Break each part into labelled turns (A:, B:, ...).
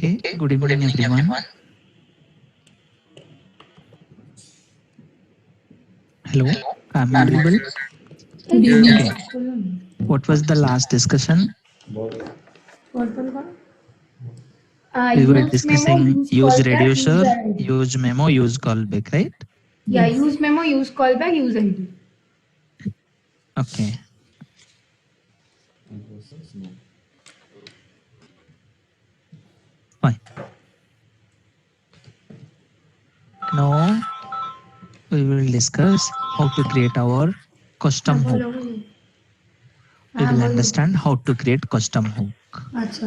A: Okay, good evening everyone. Hello, I'm audible.
B: Good evening.
A: Okay, what was the last discussion? We were
B: Use memo,
A: discussing
B: use
A: use
B: callback,
A: reducer,
B: user ID.
A: use memo, use callback, right?
B: Yeah, use memo, use callback, use ID.
A: Okay, fine. Now we will discuss how to create our custom hook. We will understand how to create custom hook.
B: अच्छा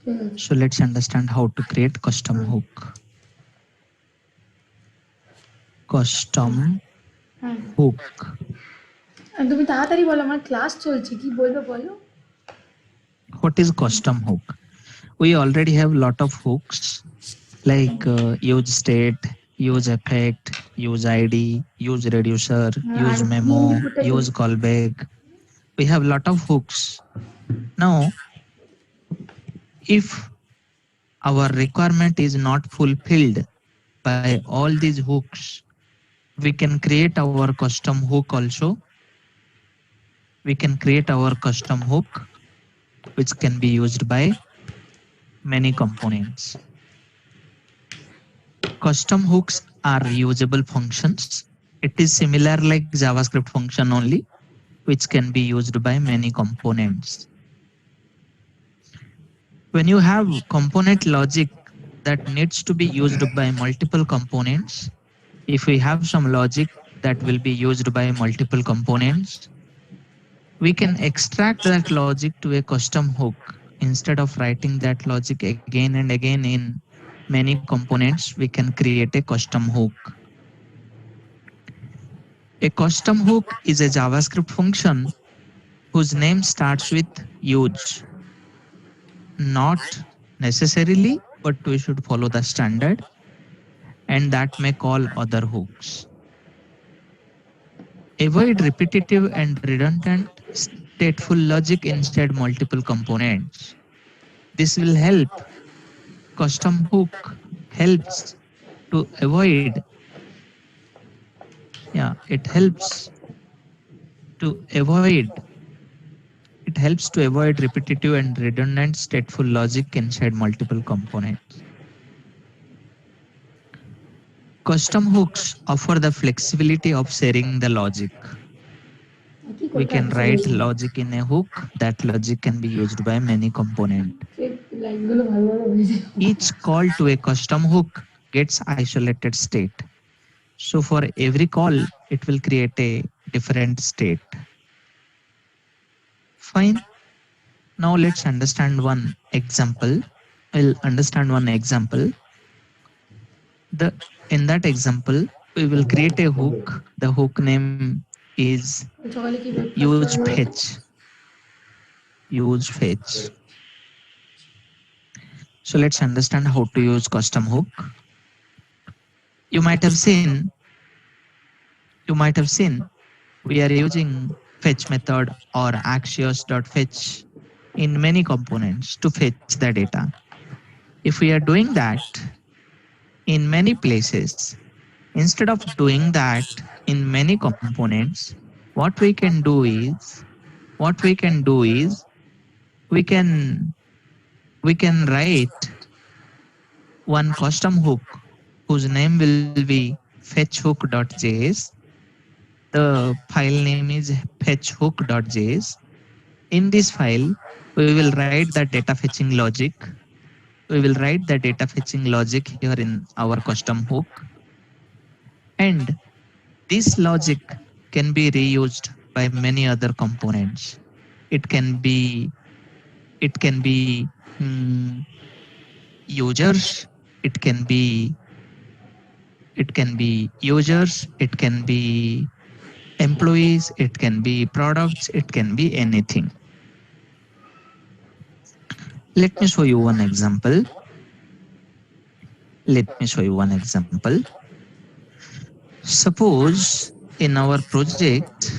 B: ठीक আছে
A: So let's understand how to create custom hook. Custom
B: হ্যাঁ
A: hook.
B: তুমি তাড়াতাড়ি বলো আমার class চলছে কি বলবে বলো
A: What is custom hook? We already have lot of hooks like use state, use effect, use ID, use reducer,
B: R
A: use
B: কি
A: memo,
B: ইনপুটে
A: use callback. We have lot of hooks. Now, if our requirement is not fulfilled by all these hooks, we can create our custom hook also. We can create our custom hook which can be used by many components. Custom hooks are reusable functions. It is similar like JavaScript function only, which can be used by many components. When you have component logic that needs to be used by multiple components, if we have some logic that will be used by multiple components, we can extract that logic to a custom hook instead of writing that logic again and again in many components. We can create a custom hook. A custom hook is a JavaScript function whose name starts with use. Not necessarily, but we should follow the standard, and that may call other hooks. Avoid repetitive and redundant stateful logic instead multiple components. This will help. Custom hook helps to avoid, it helps to avoid It helps to avoid repetitive and redundant stateful logic inside multiple components. Custom hooks offer the flexibility of sharing the logic.
B: কি
A: We
B: করতে
A: can
B: আসছে
A: write logic in a hook. That logic can be used by many components.
B: লাইনগুলো ভালো ভালো হয়েছে
A: Each call to a custom hook gets isolated state. So for every call, it will create a different state. Fine. Now let's understand one example. We'll understand one example. The In that example, we will create a hook. The hook name is
B: সকালে কি breakfast
A: use
B: করবো
A: fetch. Use fetch. So let's understand how to use custom hook. You might have seen, you might have seen we are using fetch method or axios.fetch in many components to fetch the data. If we are doing that in many places, instead of doing that in many components, what we can do is what we can do is we can we can write one custom hook whose name will be fetchhook.js. The file name is fetchhook.js. In this file, we will write the data fetching logic. We will write the data fetching logic here in our custom hook. And this logic can be reused by many other components. It can be it can be mm, users, it can be users, it can be employees, it can be products, it can be anything. Let me show you one example. Let me show you one example. Suppose in our project,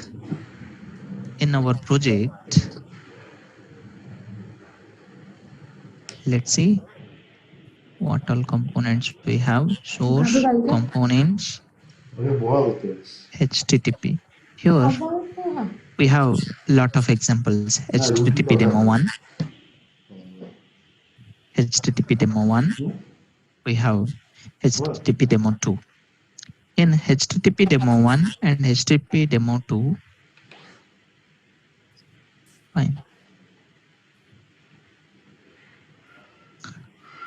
A: let's see. what all components we have. Source
B: Gabi bhai ka?
A: components
C: अरे बहुत होते हैं
A: HTTP. Here
B: About
A: we have lot of examples.
C: हाँ रूटी
A: HTTP demo
C: पकड़
A: 1, HTTP demo 1. We have HTTP demo 2. In HTTP demo 1 and HTTP demo 2, fine.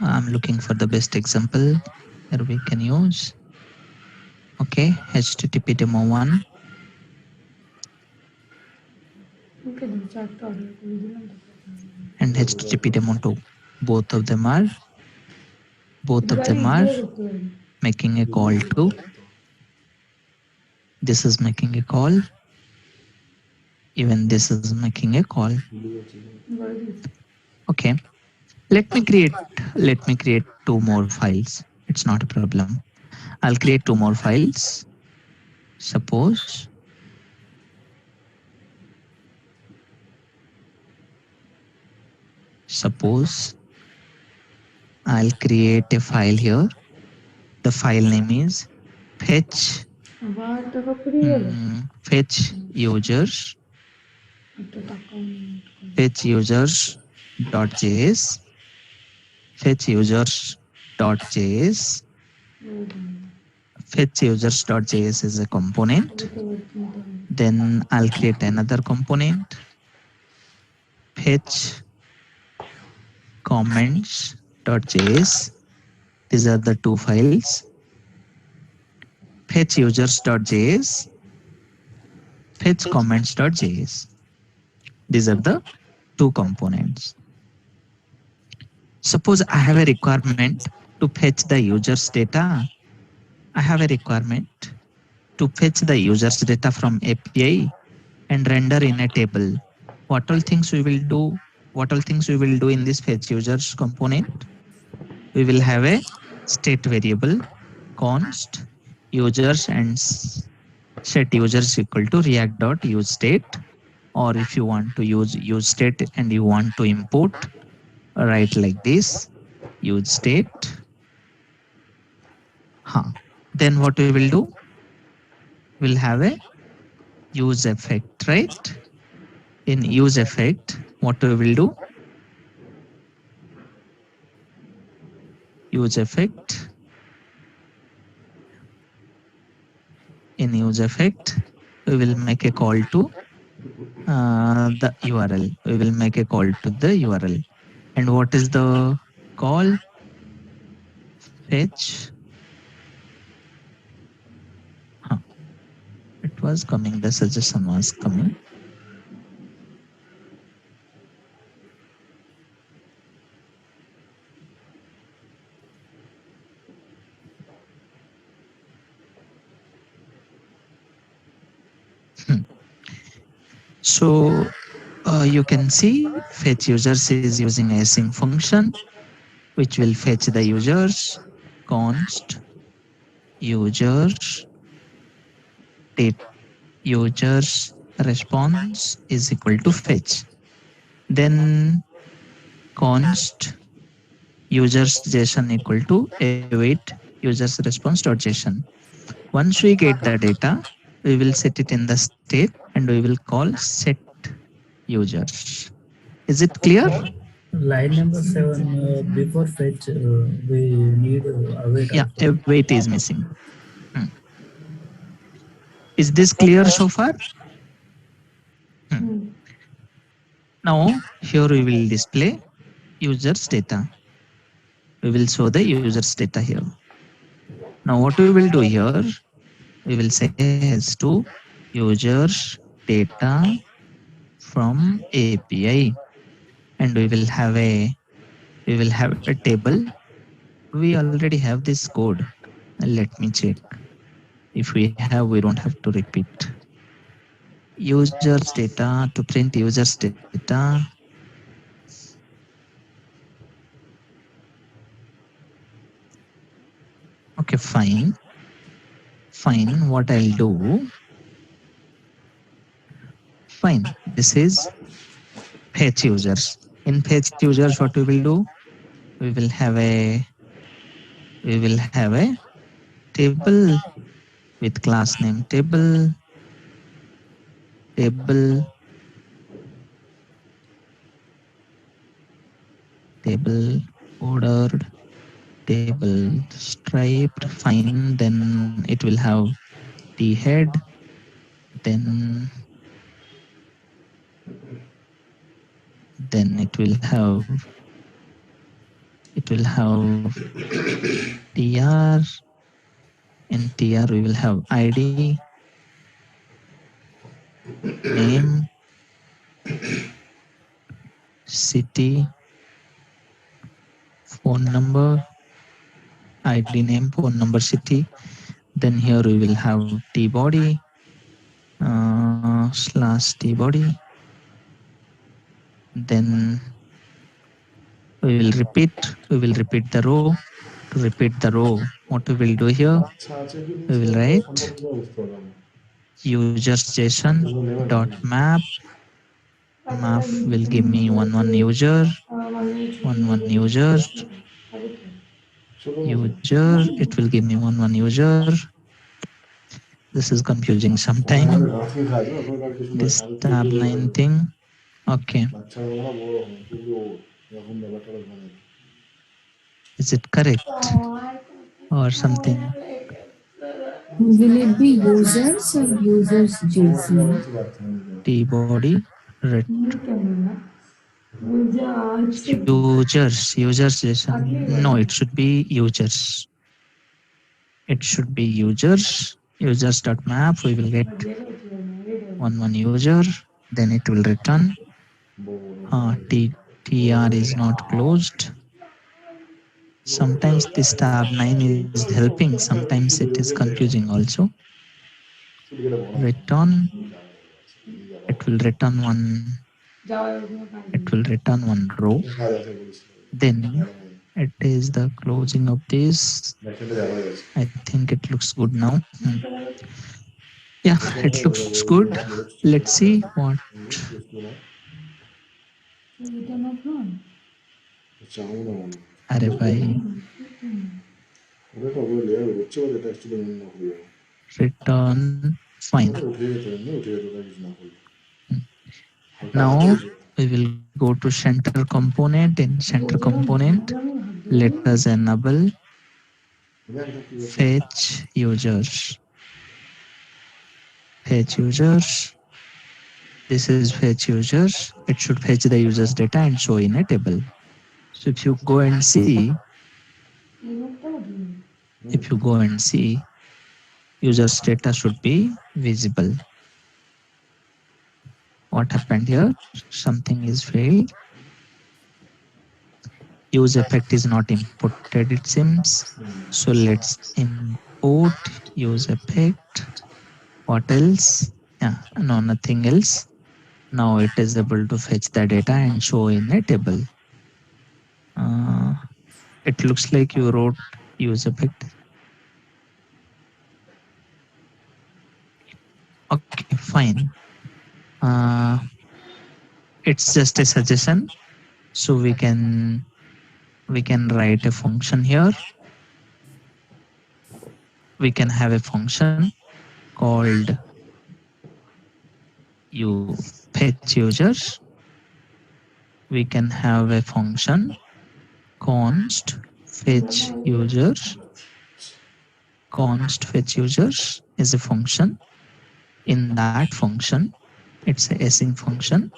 A: I'm looking for the best example here we can use. Okay, HTTP demo 1
B: okay, do chat order kori dilam.
A: and HTTP demo 2. Both of them are making a call to. This is making a call. Even this is making a call. Okay. Let me create two more files. It's not a problem. I'll create two more files. Suppose I'll create a file here. The file name is fetch users fetch users.js fetch users.js. Fetch users.js is a component. Then I'll create another component, fetch comments.js. These are the two files, fetch users.js, fetch comments.js. These are the two components. Suppose I have a requirement to fetch the user's data. I have a requirement to fetch the user's data from API and render in a table. What all things we will do? What all things we will do in this fetch users component? We will have a state variable const users and set users equal to react.useState. Or if you want to use useState and you want to import, write like this, useState. Then what we will do? We'll have a use effect, right? In use effect, what we will do? Use effect. In use effect, we will make a call to the URL. We will make a call to the URL. And what is the call? Fetch. It was coming, the suggestion was coming. So you can see fetch users is using a async function, which will fetch the users const users response is equal to fetch. Then const users JSON equal to await users response.json. Once we get the data, we will set it in the state and we will call set users. Is it clear?
D: Line number 7, before fetch, we need await.
A: Yeah, await is missing. Is this clear so far? Now, here we will display users data. We will show the users data here. Now, what we will do here? We will say as to users data from API, and we will have a table. We already have this code. Let me check. If we have, we don't have to repeat. Users data, to print users data. Okay, fine. What I'll do? Fine. This is fetch users. In fetch users, what we will do? We will have a we will have a table with class name table, table, table, ordered, table, striped, fine. Then it will have t head, then it will have tr. In tr we will have id, name, city, phone number, id, name, phone number, city. Then here we will have t body, slash t body. Then we will repeat the row. To repeat the row, what we will do here,
C: আচ্ছা আছে কি
A: we
C: নিচে
A: will
C: ওটা
A: write
C: সম্পর্কে বুঝতে পারলাম না।
A: users json
C: এগুলো নেবার
A: dot
C: কি?
A: map. Map will give me one user, one user,
C: ছোট মতো।
A: user. It will give me one user. This is confusing sometime.
C: আমাদের গাছে খায় না ওখানে কিছু না
A: This
C: খালি
A: tab
C: খেতে
A: 9 thing. Okay,
C: বাচ্চারা ওরা বড় হয় কিন্তু এরকম ব্যাপারটা মানে
A: is it correct or something?
E: Will it be users or users JSON?
A: T body red users json. No, it should be users. It should be users dot map. We will get one user. Then it will return tr is not closed. Sometimes this tab 9 is helping, sometimes it is confusing also. Return, it will return one row. Then it is the closing of this. I think it looks good now. Yeah, it looks good. Let's see what. Arey bhai, return fine. Now we will go to center component. In center component, let us enable fetch users. Fetch users. This is fetch users. It should fetch the user's data and show in a table. So if you go and see, user's data should be visible. What happened here? Something is failed. Use effect is not imported, it seems. So let's import use effect. What else? Yeah, no, nothing else. Now it is able to fetch the data and show in a table. It looks like you wrote use effect. Okay, fine. It's just a suggestion. So we can write a function here. We can have a function called fetch users. We can have a function const fetch users. Const fetch users is a function. In that function, it's a async function.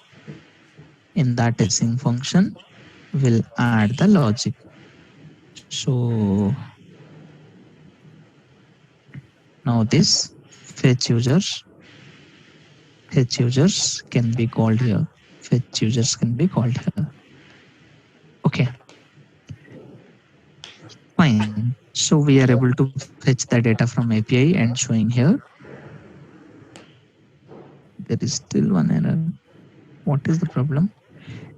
A: In that async function, we'll add the logic. So now this fetch users can be called here. Fetch users can be called here. Okay, fine. So we are able to fetch the data from API and showing here. There is still one error. What is the problem?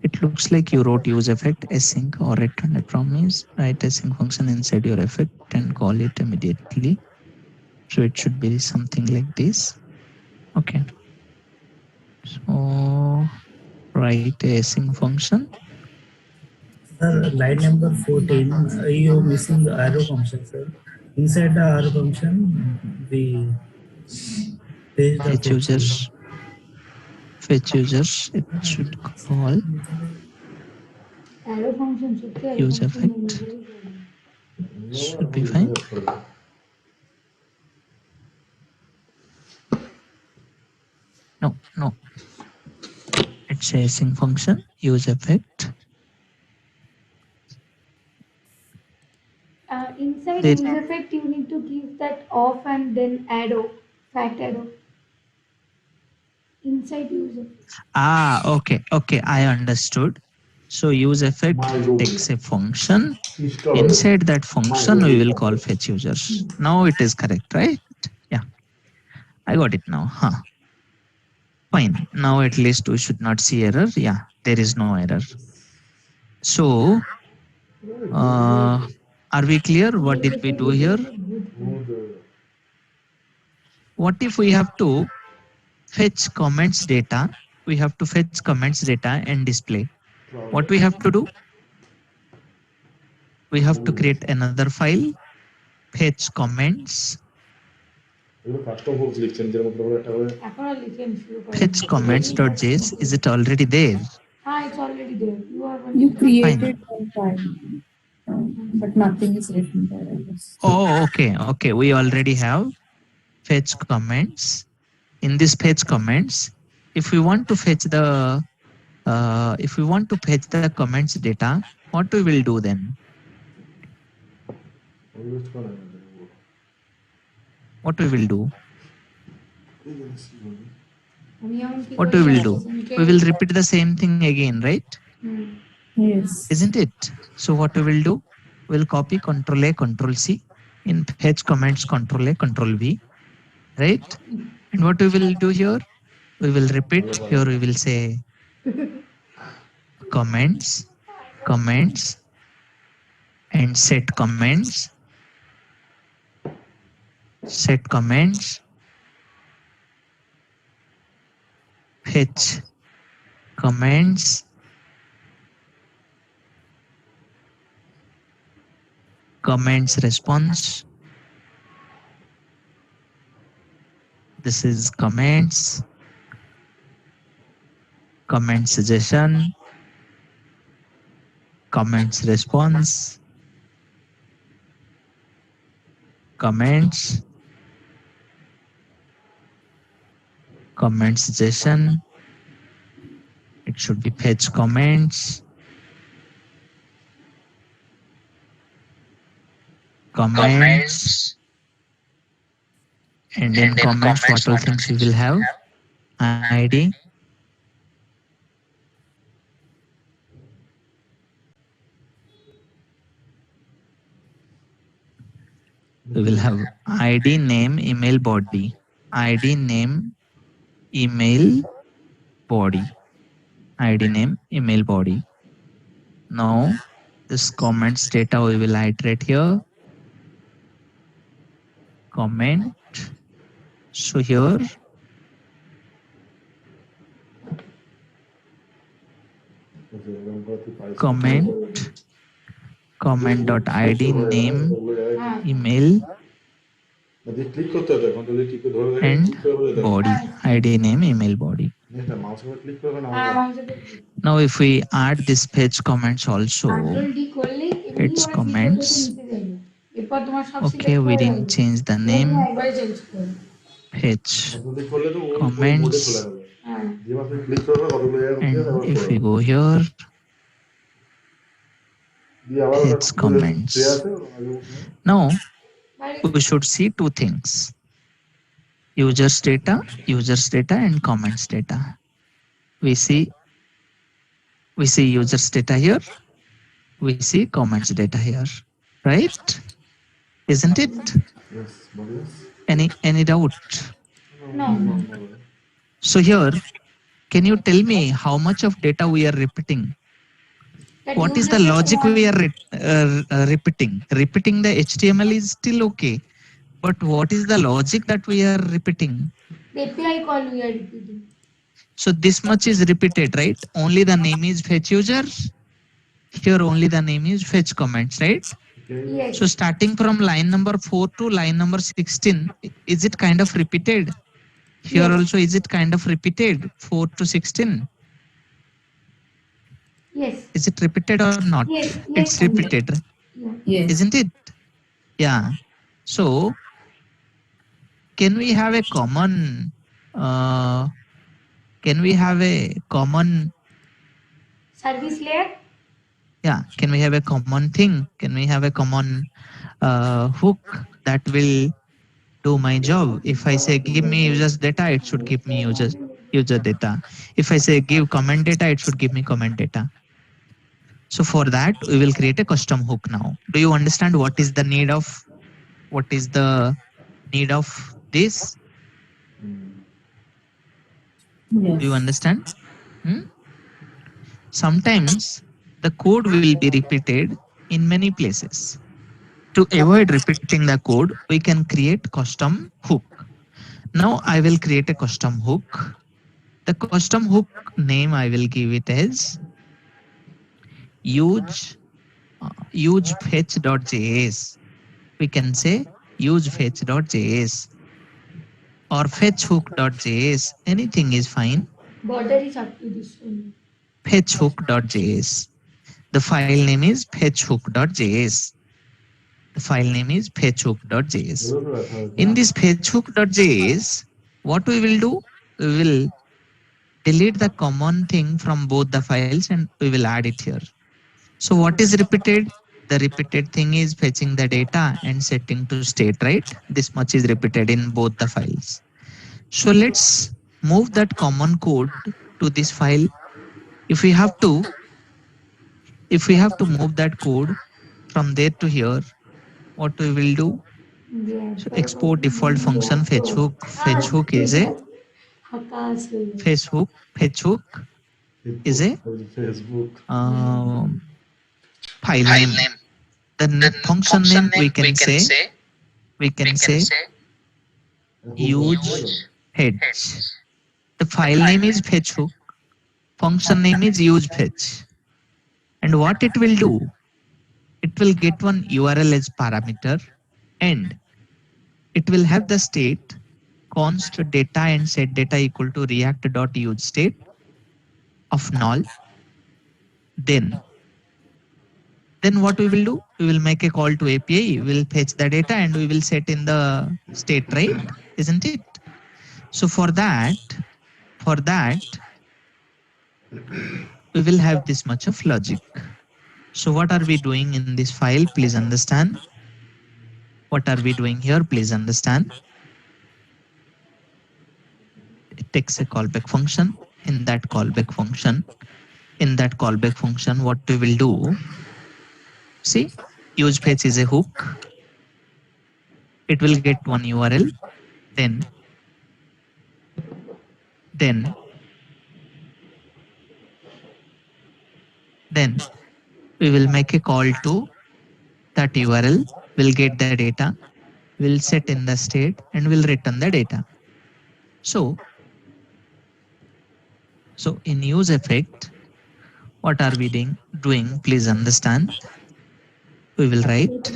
A: It looks like you wrote use effect async or return a promise. Write async function inside your effect and call it immediately. So it should be something like this. Okay. So write a async function
D: Sir, line number 14, you missing the arrow function, sir. Inside the arrow function, we paste the
A: Fetch users. Fetch users. It should call
B: arrow function সত্যি
A: use effect. Should be fine. No. It's a async function. Use effect.
B: Inside
A: There-
B: use effect, you need to give that off and then arrow, fact arrow. Inside use effect.
A: Okay. I understood. So use effect
C: My rule.
A: takes a function.
C: Install.
A: Inside that function, we will call fetch users. Now it is correct, right? Yeah. I got it now. Fine. Now at least we should not see error. Yeah, there is no error. So, are we clear? What did we do here? What if we have to fetch comments data? We have to fetch comments data and display. What we have to do? We have to create another file, fetch comments,
C: এগুলো custom hooks লিখছেন যেরকম করে একটা করে
B: এখন আর লিখেন শুরু করেন।
A: fetch comments.js. Is it already there?
B: It's already there.
E: You created one file, but nothing is written there, I guess.
A: Oh, okay. We already have fetch comments. In this fetch comments, if we want to fetch the comments data, what we will do then?
C: Use করা
A: What we will do?
B: আমি এমন কি
A: What we will do? We will repeat the same thing again, right?
E: Yes.
A: Isn't it? So what we will do? We'll copy Control A, Control C in fetch comments, Control A, Control V, right? And what we will do here? We will repeat. Here we will say comments, and set comments, fetch comments, comments response. This is comments, comment suggestion, comments response, comments, comment suggestion. It should be fetch comments, comments, and in comments, what all things we will have? ID, we will have ID, name, email, body. ID, name, email, body. ID, name, email, body. Now this comments data we will iterate here. Comment. So here comment.id, name, email,
C: click করতে হবে এখন যদি টিপে ধরে দেখেন
A: and
C: click করে দেন
A: body. ID, name, email, body.
C: এটা mouse করে ক্লিক করবেন
A: Now if we add this page comments also,
B: control D করলে
A: It's comments.
B: এরপর তোমার সব
A: okay, we didn't change the name,
B: একবারে চেঞ্জ করবে।
A: page
C: ক্লিক করলে তো ওই
A: Comments.
C: মোডে চলে যাবে
B: হ্যাঁ
C: যে আপনি ক্লিক করবেন কতগুলো জায়গা
A: and
C: দিয়ে আবার
A: if we
C: করবেন
A: go here,
C: দিয়ে আবার
A: It's comments. now we should see two things: users data and comments data. We see users data here, we see comments data here, right? Isn't it?
C: yes বলো
A: Any doubt?
B: No.
A: So here, can you tell me how much of data we are repeating? What is the logic we are repeating? Repeating the HTML is still okay, but what is the logic that we are repeating?
B: The API call we are repeating.
A: So this much is repeated, right? Only the name is fetch user. Here only the name is fetch comments, right?
C: Okay.
B: Yes.
A: So starting from line number 4 to line number 16, is it kind of repeated? Here
B: Yes.
A: also, is it kind of repeated? 4 to 16.
B: Yes.
A: Is it repeated or not?
B: Yes.
A: It's
B: Yes.
A: repeated,
B: Yeah.
E: Yes.
A: isn't it? Yeah. So can we have a common, uh, can we have a common,
B: Service layer.
A: yeah, can we have a common thing? Can we have a common hook that will do my job? If I say give me users data, it should give me user data. If I say give comment data, it should give me comment data. So for that, we will create a custom hook now. Do you understand what is the need of this?
C: Mm.
E: Yes.
A: Do you understand? Hmm? Sometimes the code will be repeated in many places. To avoid repeating the code, we can create custom hook. Now I will create a custom hook. The custom hook name I will give it as use fetch.js. We can say use fetch.js or fetchhook.js. Anything is fine.
B: Border is up to this one.
A: Fetchhook.js. The file name is fetchhook.js. The file name is fetchhook.js. In this fetchhook.js, what we will do? We will delete the common thing from both the files and we will add it here. So what is repeated? The repeated thing is fetching the data and setting to state, right? This much is repeated in both the files. So let's move that common code to this file. If we have to move that code from there to here, what we will do?
B: Yeah.
A: So export default function fetchhook. Fetchhook is a fetchhook is a
C: Facebook.
A: um, file name. The function name we can say use fetch. The file name is fetchhook. Function name is use fetch. And what it will do? It will get one URL as parameter and it will have the state const data and set data equal to react.use state of null. Then what we will do? We will make a call to API. We will fetch the data and we will set in the state, right? Isn't it? So for that, we will have this much of logic. So what are we doing in this file? Please understand. What are we doing here? Please understand. It takes a callback function. In that callback function, what we will do? See, use fetch is a hook. It will get one URL. Then we will make a call to that URL. We'll get the data. We'll set in the state and we'll return the data. So in use effect, what are we doing? Please understand. We will write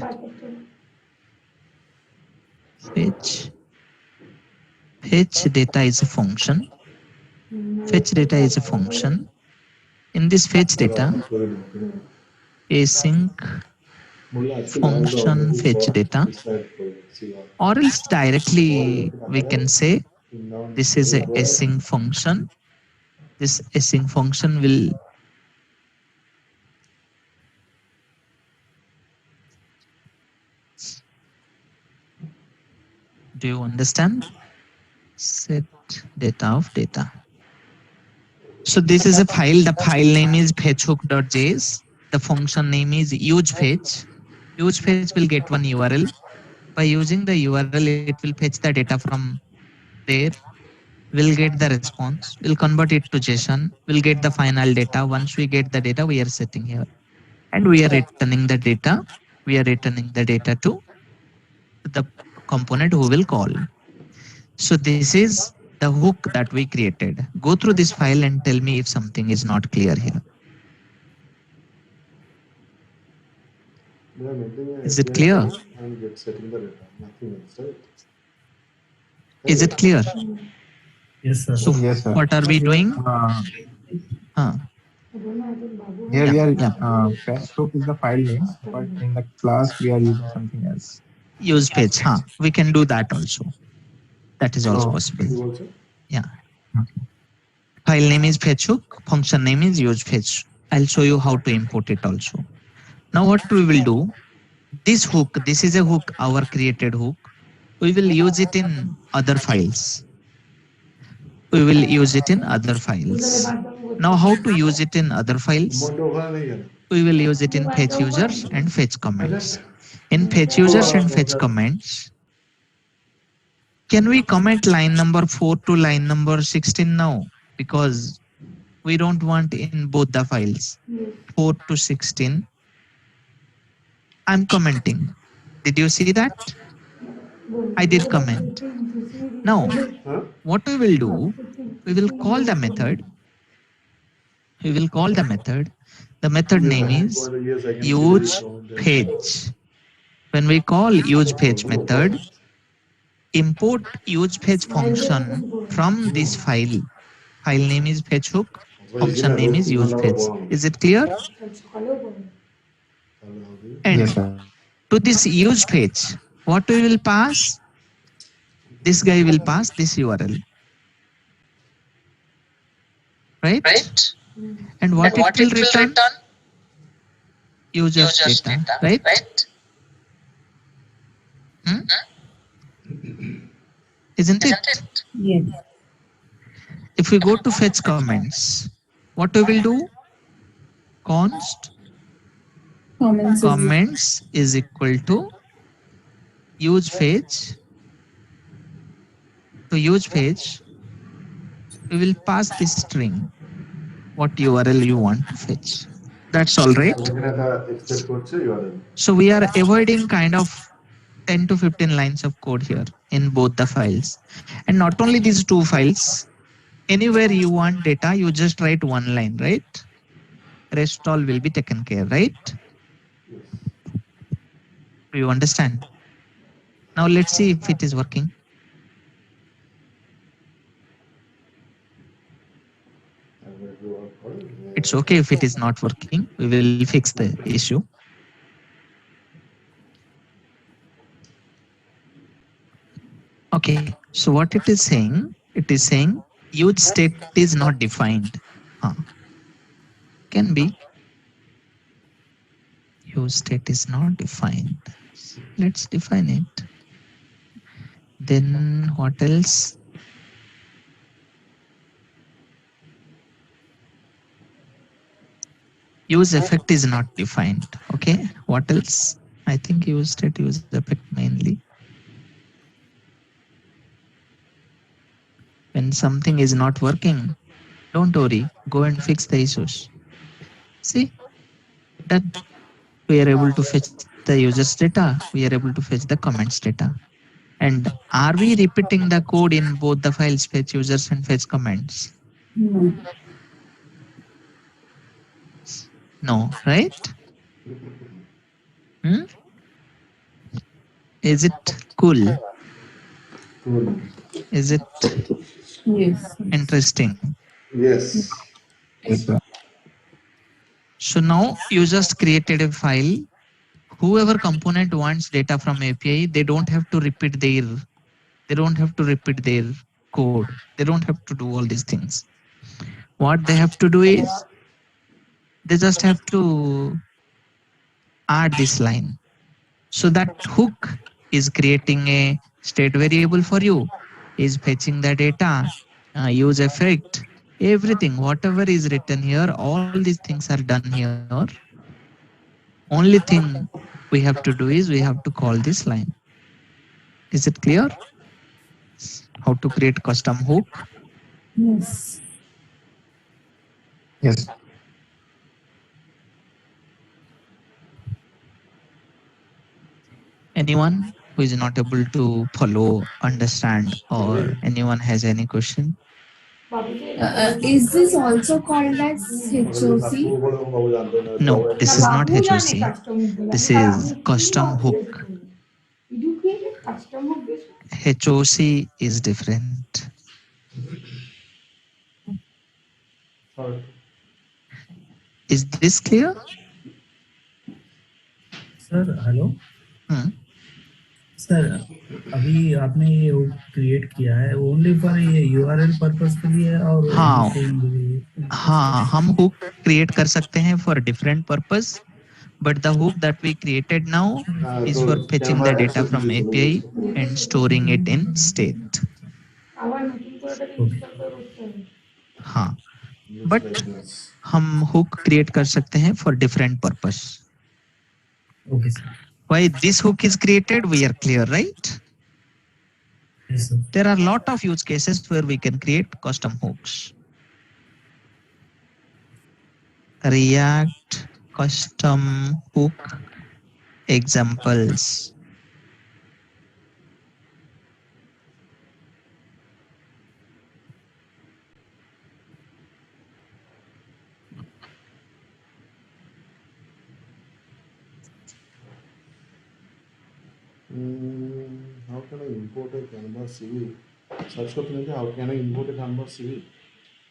A: fetch data is a function. Fetch data is a function. In this fetch data, async function fetch data, or else directly we can say this is a async function. This async function will do you understand? Set data of data. So this is a file. The file name is fetchhook.js. The function name is usefetch. Usefetch will get one URL. By using the URL, it will fetch the data from there. We'll get the response. We'll convert it to JSON. We'll get the final data. Once we get the data, we are setting here. And we are returning the data. We are returning the data to the component who will call. So this is the hook that we created. Go through this file and tell me if something is not clear here.
C: We are maintaining an
A: Is it
C: API
A: clear?
C: call and get setting the data, nothing else, right?
A: Is it clear?
D: Yes, sir.
A: So
F: Yes, sir.
A: what are we doing?
F: Uh,
A: Huh.
B: I don't know, I think Babu
F: Here
B: has.
F: we are,
A: Yeah.
F: fetch hook is the file name, but in the class we are using something else.
A: Use page. Huh. We can do that also. That is also
F: So,
A: possible.
C: You also?
A: Yeah. File name is fetch hook. Function name is use fetch. I'll show you how to import it also. Now what we will do? This hook, this is a hook, our created hook. We will use it in other files. We will use it in other files. Now how to use it in other files?
C: Amount over नहीं है
A: We will use it in fetch users and fetch comments. In fetch users and fetch comments, can we comment line number 4 to line number 16 now? Because we don't want in both the files. 4 to 16. I'm commenting. Did you see that? I did comment. Now,
C: Huh?
A: what we will do, we will call the method. We will call the method. The method name is
C: Yes, I can see the
A: use
C: count and-
A: page. When we call use page method, import use page function from this file. File name is fetch hook. Function name is use page. Is it clear? And
F: yes, sir.
A: to this use page, what we will pass? This guy will pass this URL. Right? And what it will return? User's data. Right? Hmm? Isn't it?
E: Yes.
A: If we go to fetch comments, what we will do? Const comments is equal to use fetch. To use fetch, we will pass this string, what URL you want to fetch. That's all right.
C: Expect করছে URL.
A: So we are avoiding kind of 10 to 15 lines of code here in both the files. And not only these two files, anywhere you want data, you just write one line, right? Rest all will be taken care, right? Do you understand? Now let's see if it is working. It's okay if it is not working. We will fix the issue. Okay, so what it is saying use state is not defined. Can be. Use state is not defined. Let's define it. Then what else? Use effect is not defined. Okay, what else? I think use state, use effect mainly. When something is not working, don't worry, go and fix the issues. See that we are able to fetch the user's data, we are able to fetch the comments data. And are we repeating the code in both the files, fetch users and fetch comments?
E: No.
A: No, right? Is it cool?
C: Cool.
A: Is it
E: Yes.
A: interesting?
C: Yes.
F: Yes, sir.
A: So now you just created a file. Whoever component wants data from API, they don't have to repeat their code. They don't have to do all these things. What they have to do is they just have to add this line. So that hook is creating a state variable for you, is fetching the data, use effect, everything, whatever is written here, all these things are done here. Only thing we have to do is we have to call this line. Is it clear? How to create custom hook?
E: Yes.
F: Yes.
A: Anyone who is not able to follow, understand, or anyone has any question?
B: Babuji,
E: Is this also called as HOC?
C: বাবু জানতো না
A: No,
C: job
A: this is not HOC. This is custom hook.
B: Did you create a custom hook this one?
A: HOC is different. Is this clear?
D: Sir hello
A: Hmm.
D: Sir अभी आपने ये create किया है only for ये URL purpose के लिए और
A: हाँ।
D: anything भी-
A: हाँ, हम hook create कर सकते हैं for different purpose, but the hook that we created now is for fetching the data from API and storing it in state.
B: আবার নতুন করে ওটাকে ইনস্টল করে করতে হবে।
A: हाँ, but हम hook create कर सकते हैं for different purpose.
D: Okay sir
A: Why this hook is created, we are clear, right?
D: Yes sir
A: There are a lot of use cases where we can create custom hooks. React custom hook examples.
C: How can I import a Canvas CV? Search करते हैं कि how can I import a Canvas CV?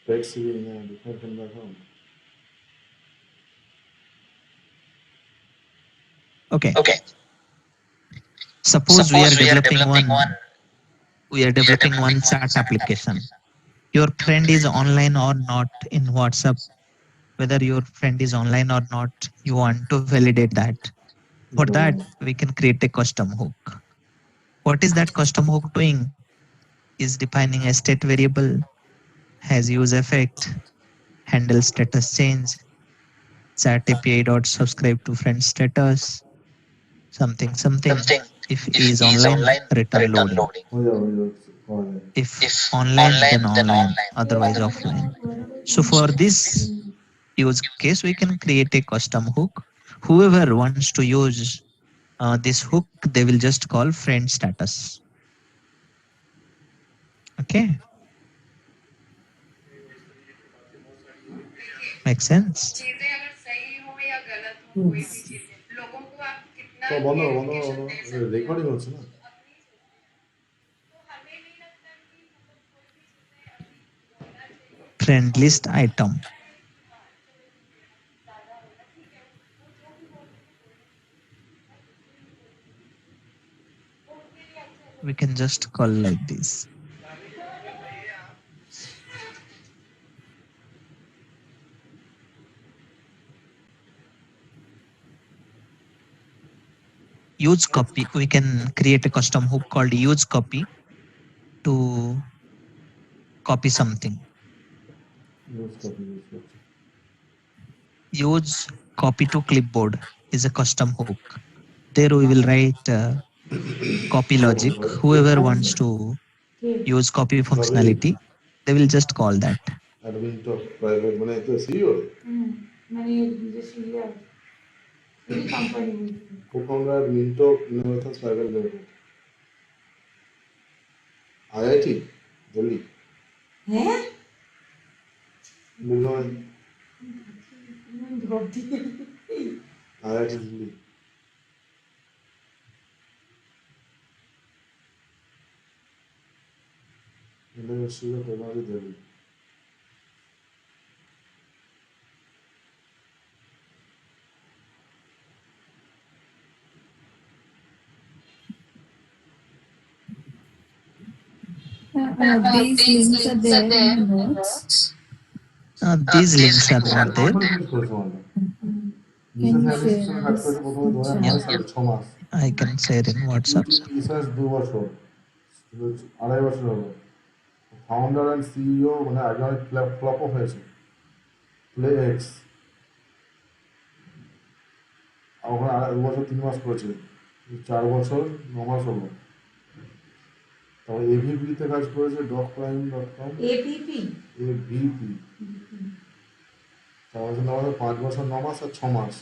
C: Paid CV in a different Canva account.
A: Okay. Suppose we are developing one chat application. Your friend is online or not in WhatsApp. Whether your friend is online or not, you want to validate that. For that, we can create a custom hook. What is that custom hook doing? Is defining a state variable, has use effect, handle status change, chat API dot subscribe to friend status, something. If he is online, return loading.
C: हो जाओ
A: If online, then online, otherwise offline. So for this use case, we can create a custom hook. Whoever wants to use this hook, they will just call friend status. Okay. Make sense?
G: चीजें अगर सही हो या गलत हो कोई भी चीजें लोगों को आप कितना
C: तो बंद
G: education दे सकते हो,
C: रेकॉर्डिंग होচ্ছে না
G: अपनी सोचो। तो हमें नहीं लगता कि मतलब कोई भी चीजें अभी होना चाहिए।
A: Friend list item. We can just call like this. Use copy. We can create a custom hook called use copy to copy something. Use copy to clipboard is a custom hook. There we will write copy logic. Whoever wants to use copy functionality, they will just call that.
C: Admin talk private মানে তো CEO
B: মানে নিজে serial এই company
C: co-founder Minto Innovations Private Limited. IIT Delhi
B: হ্যাঁ
C: মুম্বাই
B: ধর দিয়ে
C: IIT Delhi University of Technology Delhi.
E: These links are there in the notes.
A: These links are not there. I can share in WhatsApp.
C: Research 2 বছর 2.5 বছর হলো founder and CEO মানে আগে অনেক ফ্লপও হয়েছে প্লে এক্স ওখানে 2 বছর 3 মাস করেছে 4 বছর 9 মাস হলো তারপর এভিপিতে কাজ করেছে docprime.com
B: এপিপি
C: এভিপি তারপর 5 বছর 9 মাস আর 6 মাস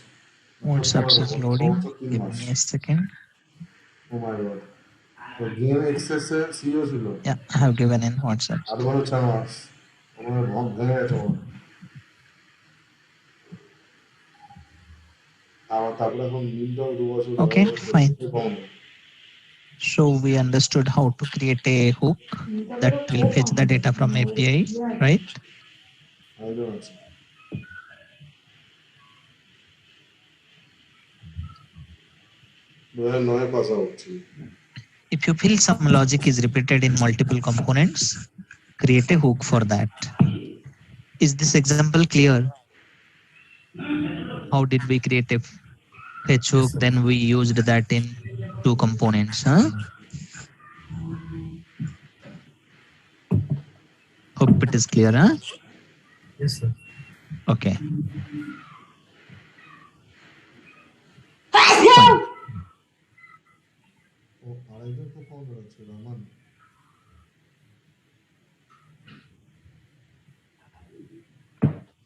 A: WhatsApp is loading. Give me a second.
C: Oh my God তো গেম এক্সেস এর সিইও ছিল
A: Yeah, I have given in WhatsApp.
C: 8 বছর 4 মাস আমার ভাব ভেঙে গেছে আমার। আবার তারপরে এখন নিতে হবে 2 বছর
A: Okay, fine.
C: Com.
A: So we understood how to create a hook that will fetch the data from API, right?
C: Idea আছে। 2009 pass out.
A: If you feel some logic is repeated in multiple components, create a hook for that. Is this example clear? How did we create a fetch
D: Yes,
A: hook?
D: sir.
A: Then we used that in 2 components, huh? Hope it is clear, huh?
D: Yes, sir.
A: Okay. Fine.
C: ও আরেকজন তো founder আছে রহমান।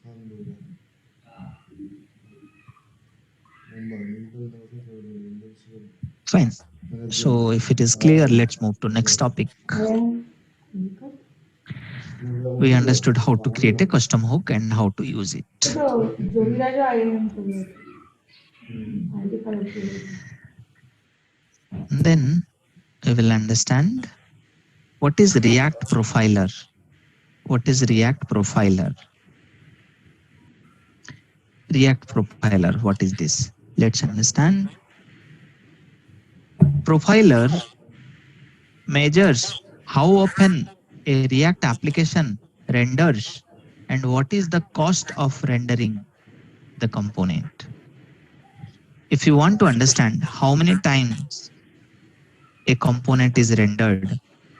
C: আলহামদুলিল্লাহ।
A: Fine. So if it is clear, let's move to next topic. We understood how to create a custom hook and how to use it.
B: তো জমিরাজও IM চলে গেছে ID card চলে গেছে
A: Then we will understand what is React Profiler. What is React Profiler? React Profiler, what is this? Let's understand. Profiler measures how often a React application renders and what is the cost of rendering the component. If you want to understand how many times a component is rendered,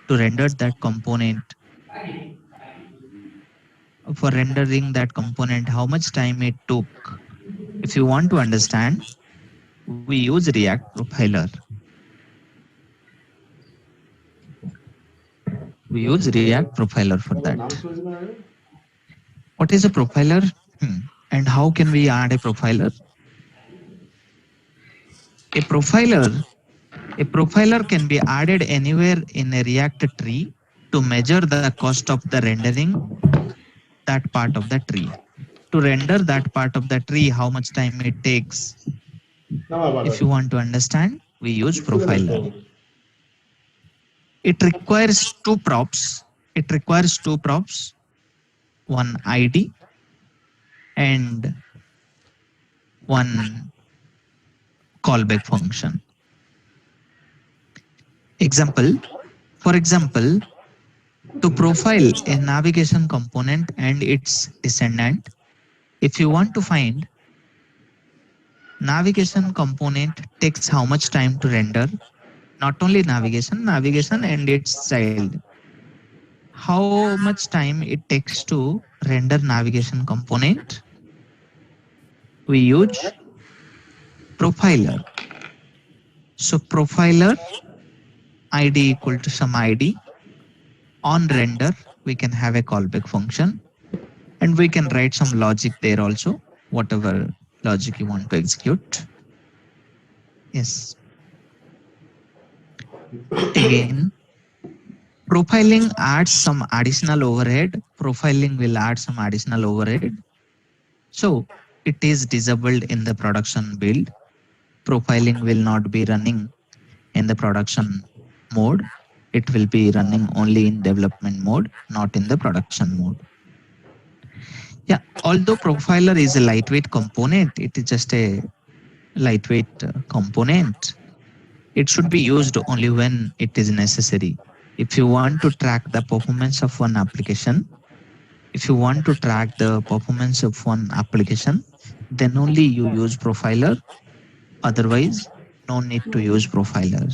A: to render that component, for rendering that component, how much time it took. If you want to understand, we use React Profiler. We use React Profiler for
C: নাম
A: that.
C: শুনেছেন আগে?
A: What is a profiler? And how can we add a profiler? A profiler can be added anywhere in a React tree to measure the cost of the rendering that part of the tree. To render that part of the tree, how much time it takes. If you want to understand, we use profiler. It requires 2 props. It requires 2 props, one ID and one callback function. Example, for example, to profile a navigation component and its descendant, if you want to find navigation component takes how much time to render, not only navigation and its child, how much time it takes to render navigation component, we use profiler. So profiler ID equal to some ID. On render, we can have a callback function and we can write some logic there also, whatever logic you want to execute. Yes. Again, profiling adds some additional overhead. Profiling will add some additional overhead. So it is disabled in the production build. Profiling will not be running in the production mode. It will be running only in development mode, not in the production mode. Yeah, although profiler is a lightweight component, it is just a lightweight component. It should be used only when it is necessary. If you want to track the performance of one application, then only you use profiler. Otherwise, no need to use profiler.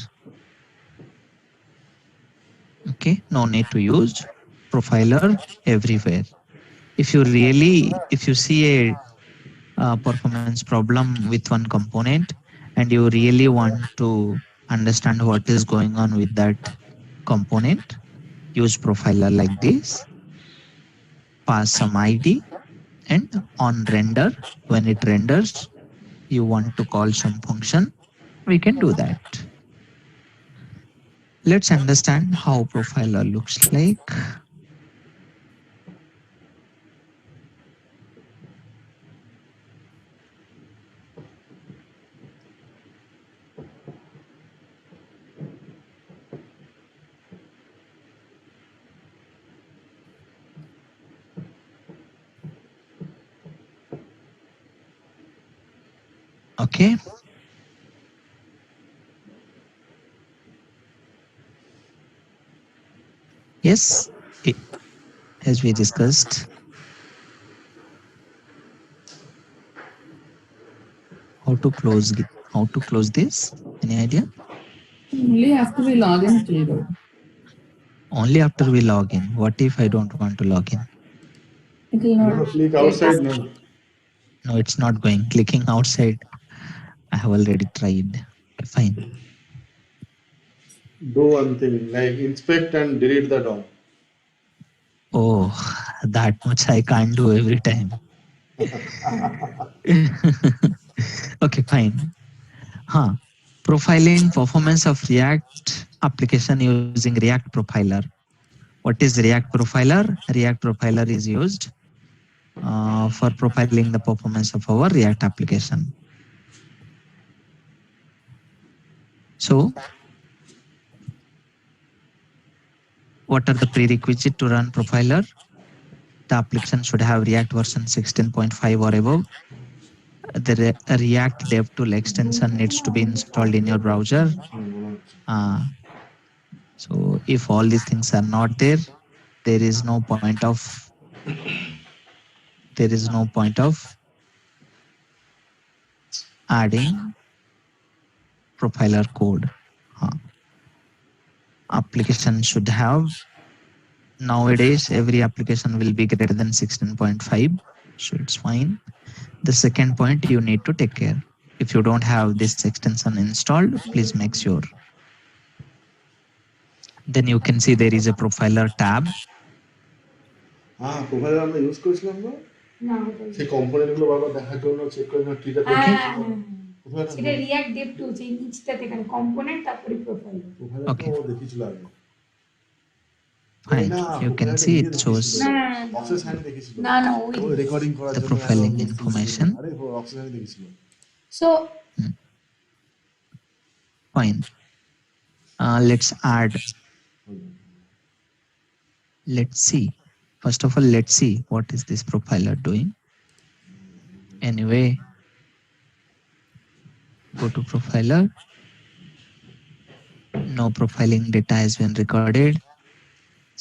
A: Okay, no need to use profiler everywhere. If you see a performance problem with one component and you really want to understand what is going on with that component, use profiler like this, pass some ID, and on render, when it renders, you want to call some function, we can do that. Let's understand how profiler looks like. Okay. Yes, as we discussed. How to close this? Any idea?
E: Only after we log in, it will go.
A: Only after we log in. What if I don't want to log in?
E: It will
C: No,
E: not
C: click
E: get
C: outside.
E: us.
C: No.
A: No, it's not going. Clicking outside. I have already tried. Fine.
C: Do one thing like inspect and delete the DOM.
A: Oh, that much I can't do every time. Okay, fine. Huh. Profiling performance of React application using React Profiler. What is React Profiler? React Profiler is used for profiling the performance of our React application. So, what are the prerequisites to run Profiler? The application should have React version 16.5 or above. The React DevTool extension needs to be installed in your browser. So if all these things are not there, there is no point of adding profiler code. Application should have, nowadays every application will be greater than 16.5, so it's fine. The second point you need to take care. If you don't have this extension installed, please make sure. Then you can see there is a profiler tab.
C: Profile আমরা use করেছিলাম না
B: না
C: সেই component গুলো বারবার দেখার জন্য check করে না ট্রিটা করে
B: সেটা রিঅ্যাক্ট ডেভ টুলস এই নিচটাতে এখানে কম্পোনেন্ট তারপরে প্রোফাইল
C: প্রোফাইল
A: Okay.
C: তো দেখিছিল আগে
A: Fine. You can see it shows
C: অক্সেস হ্যান্ড দেখিছিল
B: না না ওই
C: ও রেকর্ডিং করার
A: the
C: জন্য
A: profiling information.
C: আরে অক্সেস হ্যান্ড দেখিছিল
B: so
A: Fine. Let's add. Let's see. First of all, let's see what is this profiler doing. Anyway, go to profiler. No profiling data has been recorded.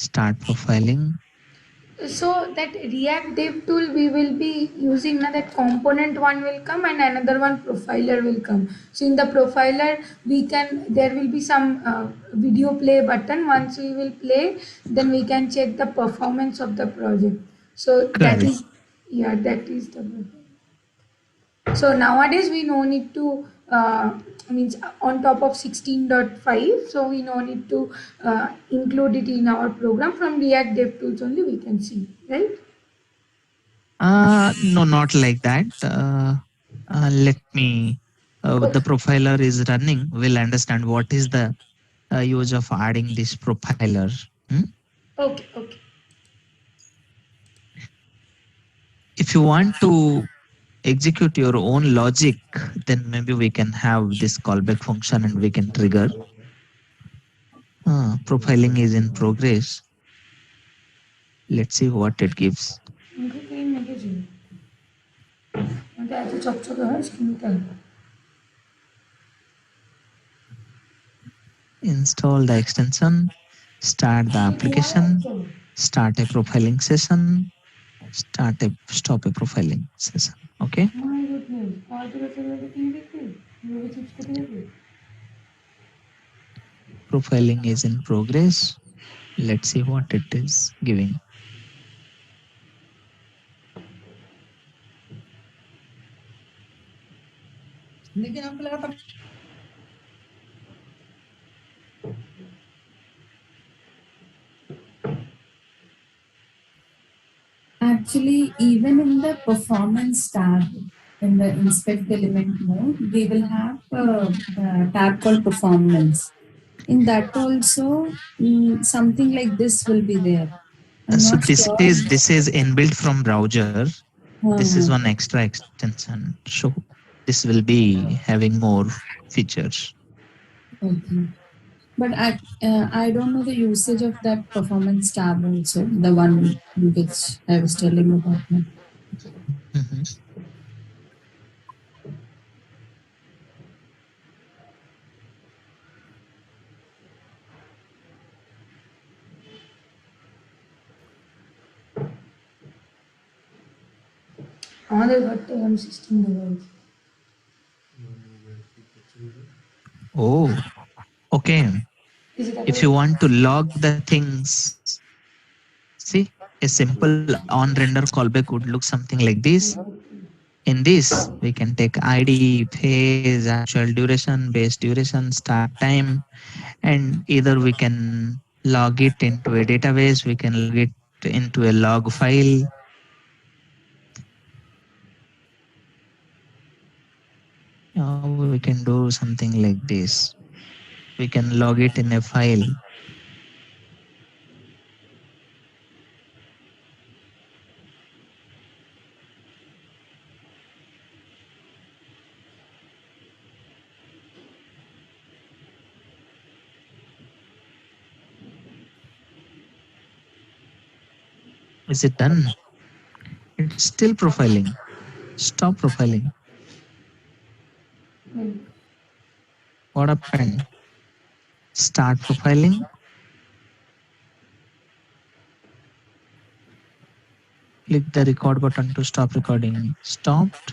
A: Start profiling.
B: so that react dev tool we will be using now, that component one will come and another one profiler will come. So in the profiler there will be some video play button. Once we will play, then we can check the performance of the project. So that
A: Correct.
B: is that is the so nowadays we no need to means on top of 16.5, so we no need to include it in our program. From React DevTools only we can see, right?
A: No, not like that. Let me. The profiler is running. We'll understand what is the use of adding this profiler.
B: Okay.
A: If you want to execute your own logic, then maybe we can have this callback function and we can trigger. Profiling is in progress. Let's see what it gives. Install the extension, start the application, start a profiling session, stop a profiling session. Okay. Profiling is in progress. Let's see what it is giving.
E: Actually, even in the performance tab, in the inspect element mode, we will have a tab called performance. In that also, something like this will be there. I'm
A: So
E: not
A: this
E: sure.
A: is inbuilt from browser. This is
E: Uh-huh.
A: one extra extension. So this will be having more features.
E: Okay. But I don't know the usage of that performance tab also, the one which I was telling about now.
A: Mhm.
B: আমাদের ঘরটাই আমি system দেবো।
A: Oh, okay.
B: Is it
A: If you want to log the things, see, a simple on render callback would look something like this. In this, we can take ID, phase, actual duration, base duration, start time, and either we can log it into a database, we can log it into a log file. We can do something like this. We can log it in a file. Is it done? It's still profiling. Stop profiling. What happened? Start profiling. Click the record button to stop recording. Stopped.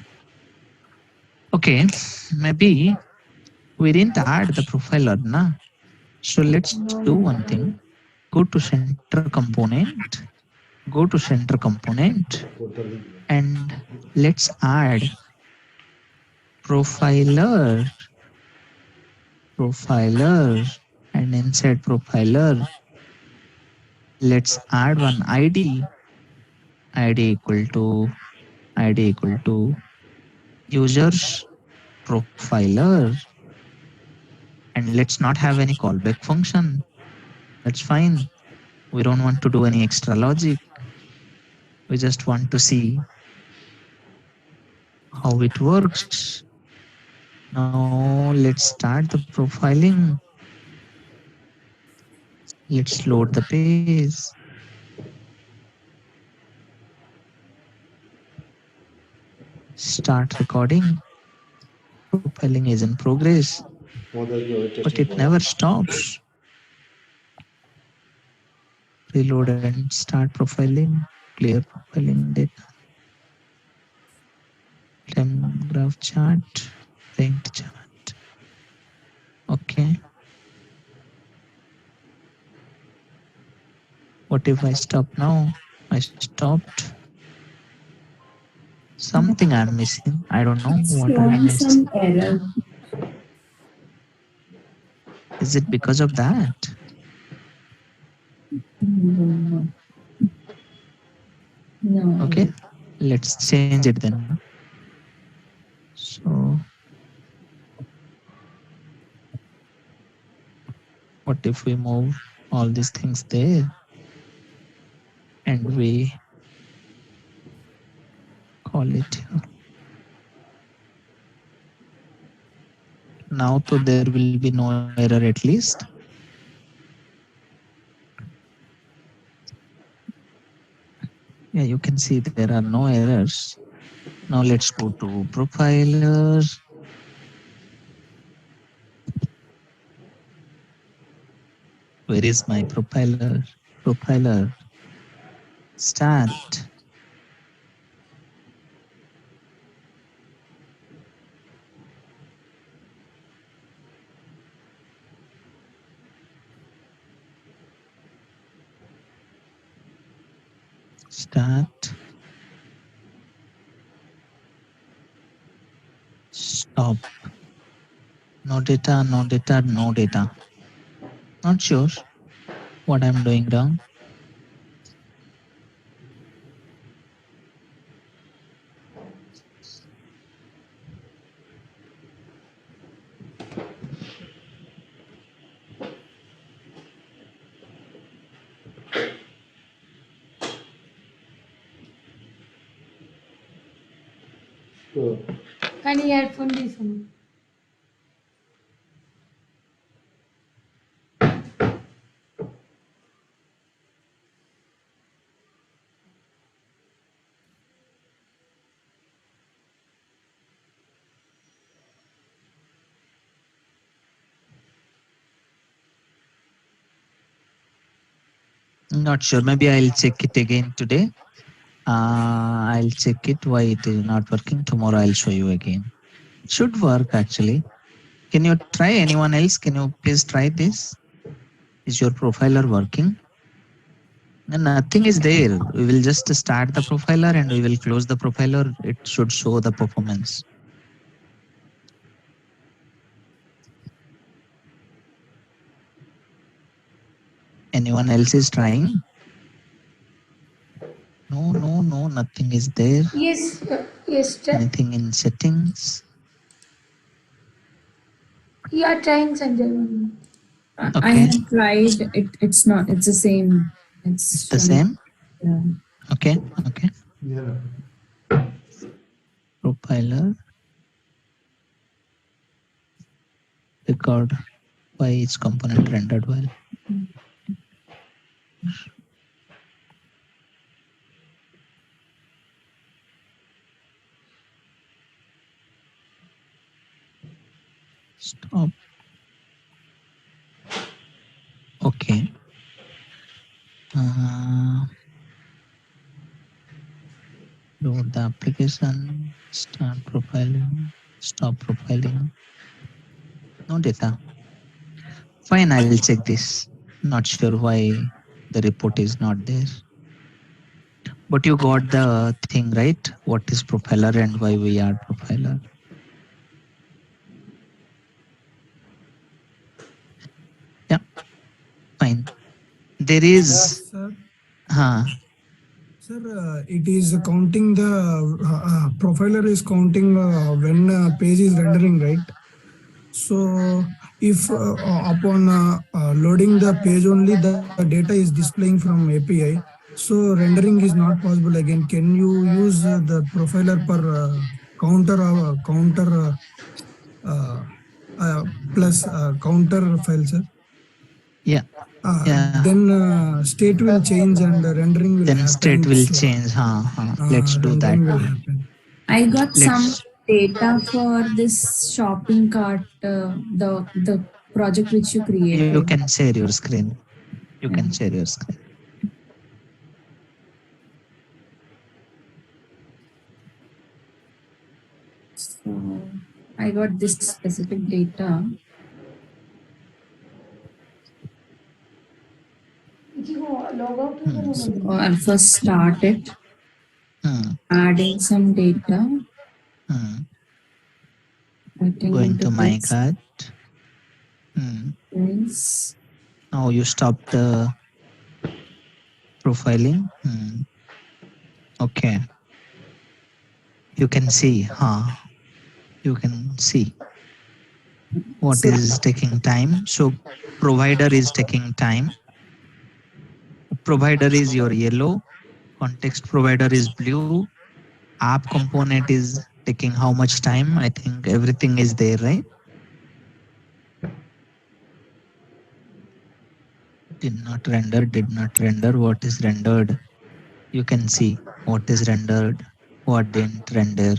A: Okay, maybe we didn't add the profiler, na? So let's do one thing. Go to center component. Go to center component and let's add profiler. Profiler. And inside profiler, let's add one ID. ID equal to users profiler. And let's not have any callback function. That's fine. We don't want to do any extra logic. We just want to see how it works. Now let's start the profiling. Let's load the page. Start recording. Profiling is in progress, but it never stops. Reload and start profiling. Clear profiling data. Time graph chart. Print chart. Okay. What if I stop now? I stopped. Something I'm missing. I don't know
E: It's
A: what I
E: showing
A: missed.
E: some error.
A: Is it because of that?
E: No. No.
A: Okay, let's change it then. So what if we move all these things there and we call it here. Now so there will be no error at least. Yeah, you can see there are no errors. Now let's go to profiler. Where is my profiler? Profiler. Start. Start. Stop. No data, no data, no data. Not sure what I'm doing wrong.
B: కానీ earphone తీసాను.
A: Not sure. Maybe I'll check it again today. I'll check it why it is not working. Tomorrow I'll show you again. It should work actually. Can you try? Anyone else? Can you please try this? Is your profiler working? And nothing is there. We will just start the profiler and we will close the profiler. It should show the performance. Anyone else is trying? No, nothing is there.
B: Yes, yes,
A: Anything in settings?
B: you are trying, Sanjay.
E: I
A: Okay.
E: have tried it. It's not. It's the same. It's
A: The
E: showing-
A: same?
E: Yeah.
A: Okay.
C: Yeah.
A: Profiler. Record why each component rendered well. Stop. Okay. Load the application. Start profiling. Stop profiling. No data. Fine, I'll check this. Not sure why the report is not there. But you got the thing right. What is profiler and why we are profiler? Yeah, fine. There is.
H: Sir,
A: Huh.
H: it is counting the profiler is counting when page is rendering, right? So if upon loading the page only the data is displaying from API, so rendering is not possible again. Can you use the profiler per counter plus counter file, sir?
A: Yeah. Yeah.
H: Then state will change and rendering will
A: Then
H: happen.
A: state will
H: slow.
A: change. Let's do that.
H: Rendering will happen.
E: I got some
A: Let's.
E: data for this shopping cart. The project which you created.
A: You can share your screen. You
E: Yeah.
A: can share your screen.
E: So I got this specific data.
B: Log out.
E: So I'll first start it, adding some data. Getting
A: Going
E: into
A: to my
E: this.
A: card.
E: This.
A: Now you stop the profiling. Okay. You can see, you can see what
E: So-
A: is taking time. So provider is taking time. Provider is your yellow. Context provider is blue. App component is taking how much time? I think everything is there, right? Did not render. What is rendered? You can see what is rendered, what didn't render.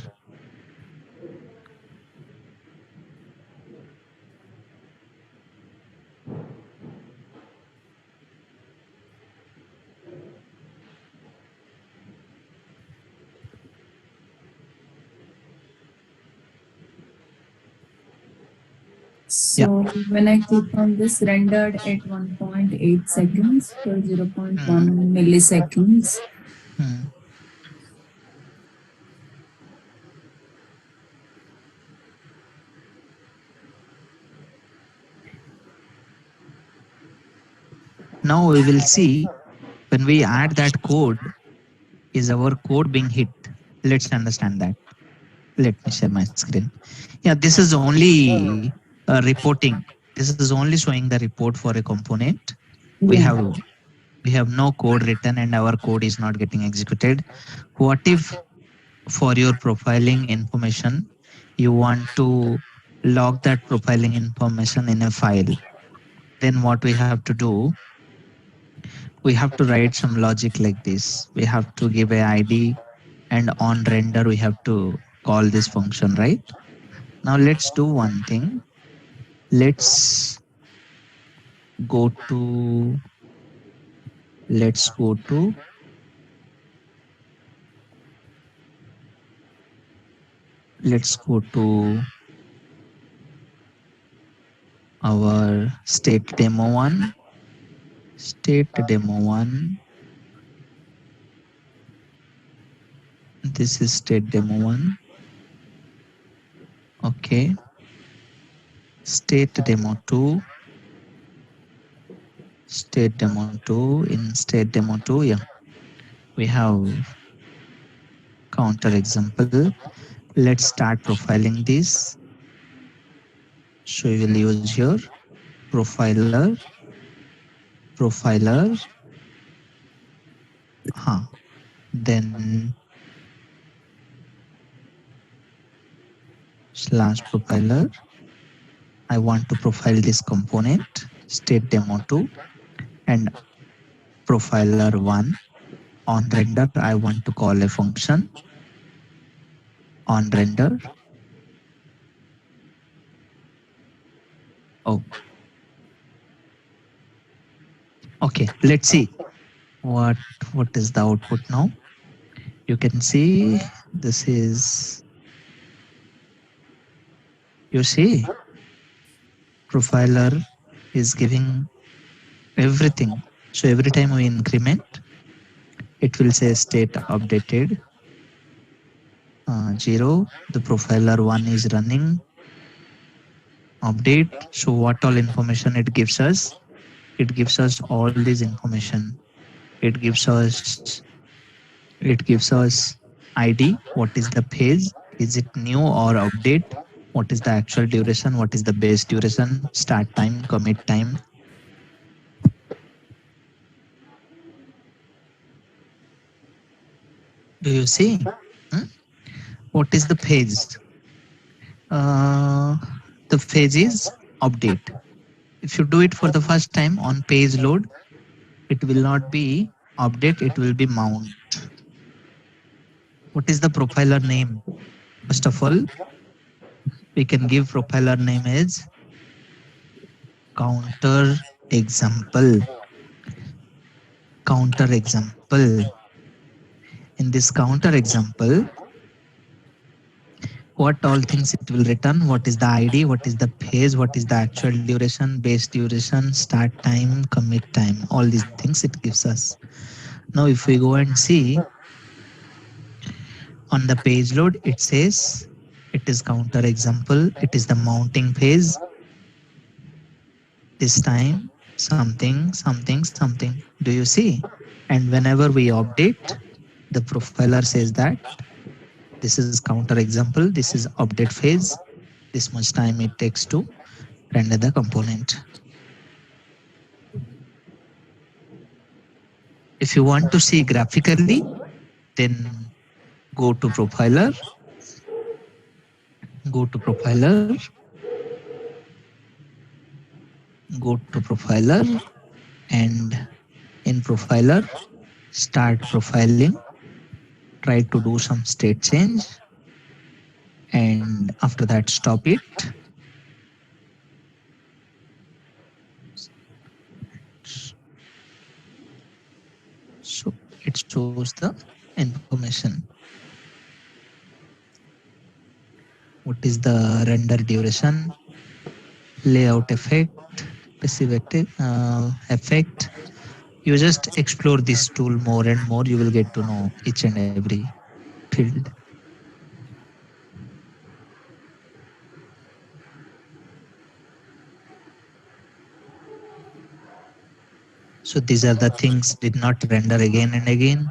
E: So when I click on this, rendered at 1.8 seconds for 0.1 milliseconds.
A: Now we will see when we add that code, is our code being hit? Let's understand that. Let me share my screen. Yeah, this is only reporting. This is only showing the report for a component. We have no code written and our code is not getting executed. What if for your profiling information, you want to log that profiling information in a file? Then what we have to do, we have to write some logic like this. We have to give a ID and on render, we have to call this function, right? Now let's do one thing. Let's go to Let's go to our state demo 1. State demo 1. This is state demo 1. Okay. State demo 2. State demo 2. In state demo 2, yeah, we have counter example. Let's start profiling this. So we will use here profiler, profiler, then slash profiler. I want to profile this component, state demo 2, and profiler 1. On render, I want to call a function on render. Oh, okay. Let's see what is the output now. You can see this is, you see, profiler is giving everything. So every time we increment, it will say state updated 0. The profiler 1 is running update. So what all information it gives us? It gives us all this information. It gives us ID. What is the phase? Is it new or update? What is the actual duration? What is the base duration? Start time, commit time. Do you see? Hmm? What is the phase? The phase is update. If you do it for the first time on page load, it will not be update, it will be mount. What is the profiler name? First of all, we can give profiler name as counter example. Counter example. In this counter example, what all things it will return? What is the ID? What is the phase? What is the actual duration, base duration, start time, commit time? All these things it gives us. Now, if we go and see on the page load, it says it is counter example. It is the mounting phase. This time something, something, something. Do you see? And whenever we update, the profiler says that this is counter example. This is update phase. This much time it takes to render the component. If you want to see graphically, then go to profiler, go to profiler, go to profiler, and in profiler, start profiling, try to do some state change, and after that stop it. So it shows the information. What is the render duration, layout effect, passive effect. You just explore this tool more and more. You will get to know each and every field. So these are the things did not render again and again.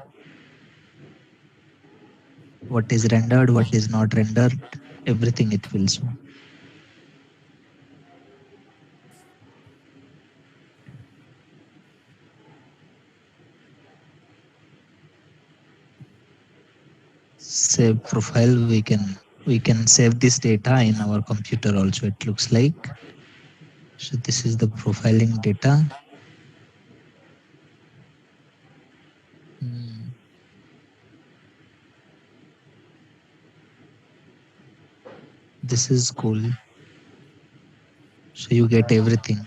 A: What is rendered, what is not rendered, everything it will show. Save profile, we can save this data in our computer also, it looks like. So this is the profiling data. This is cool. So you get everything.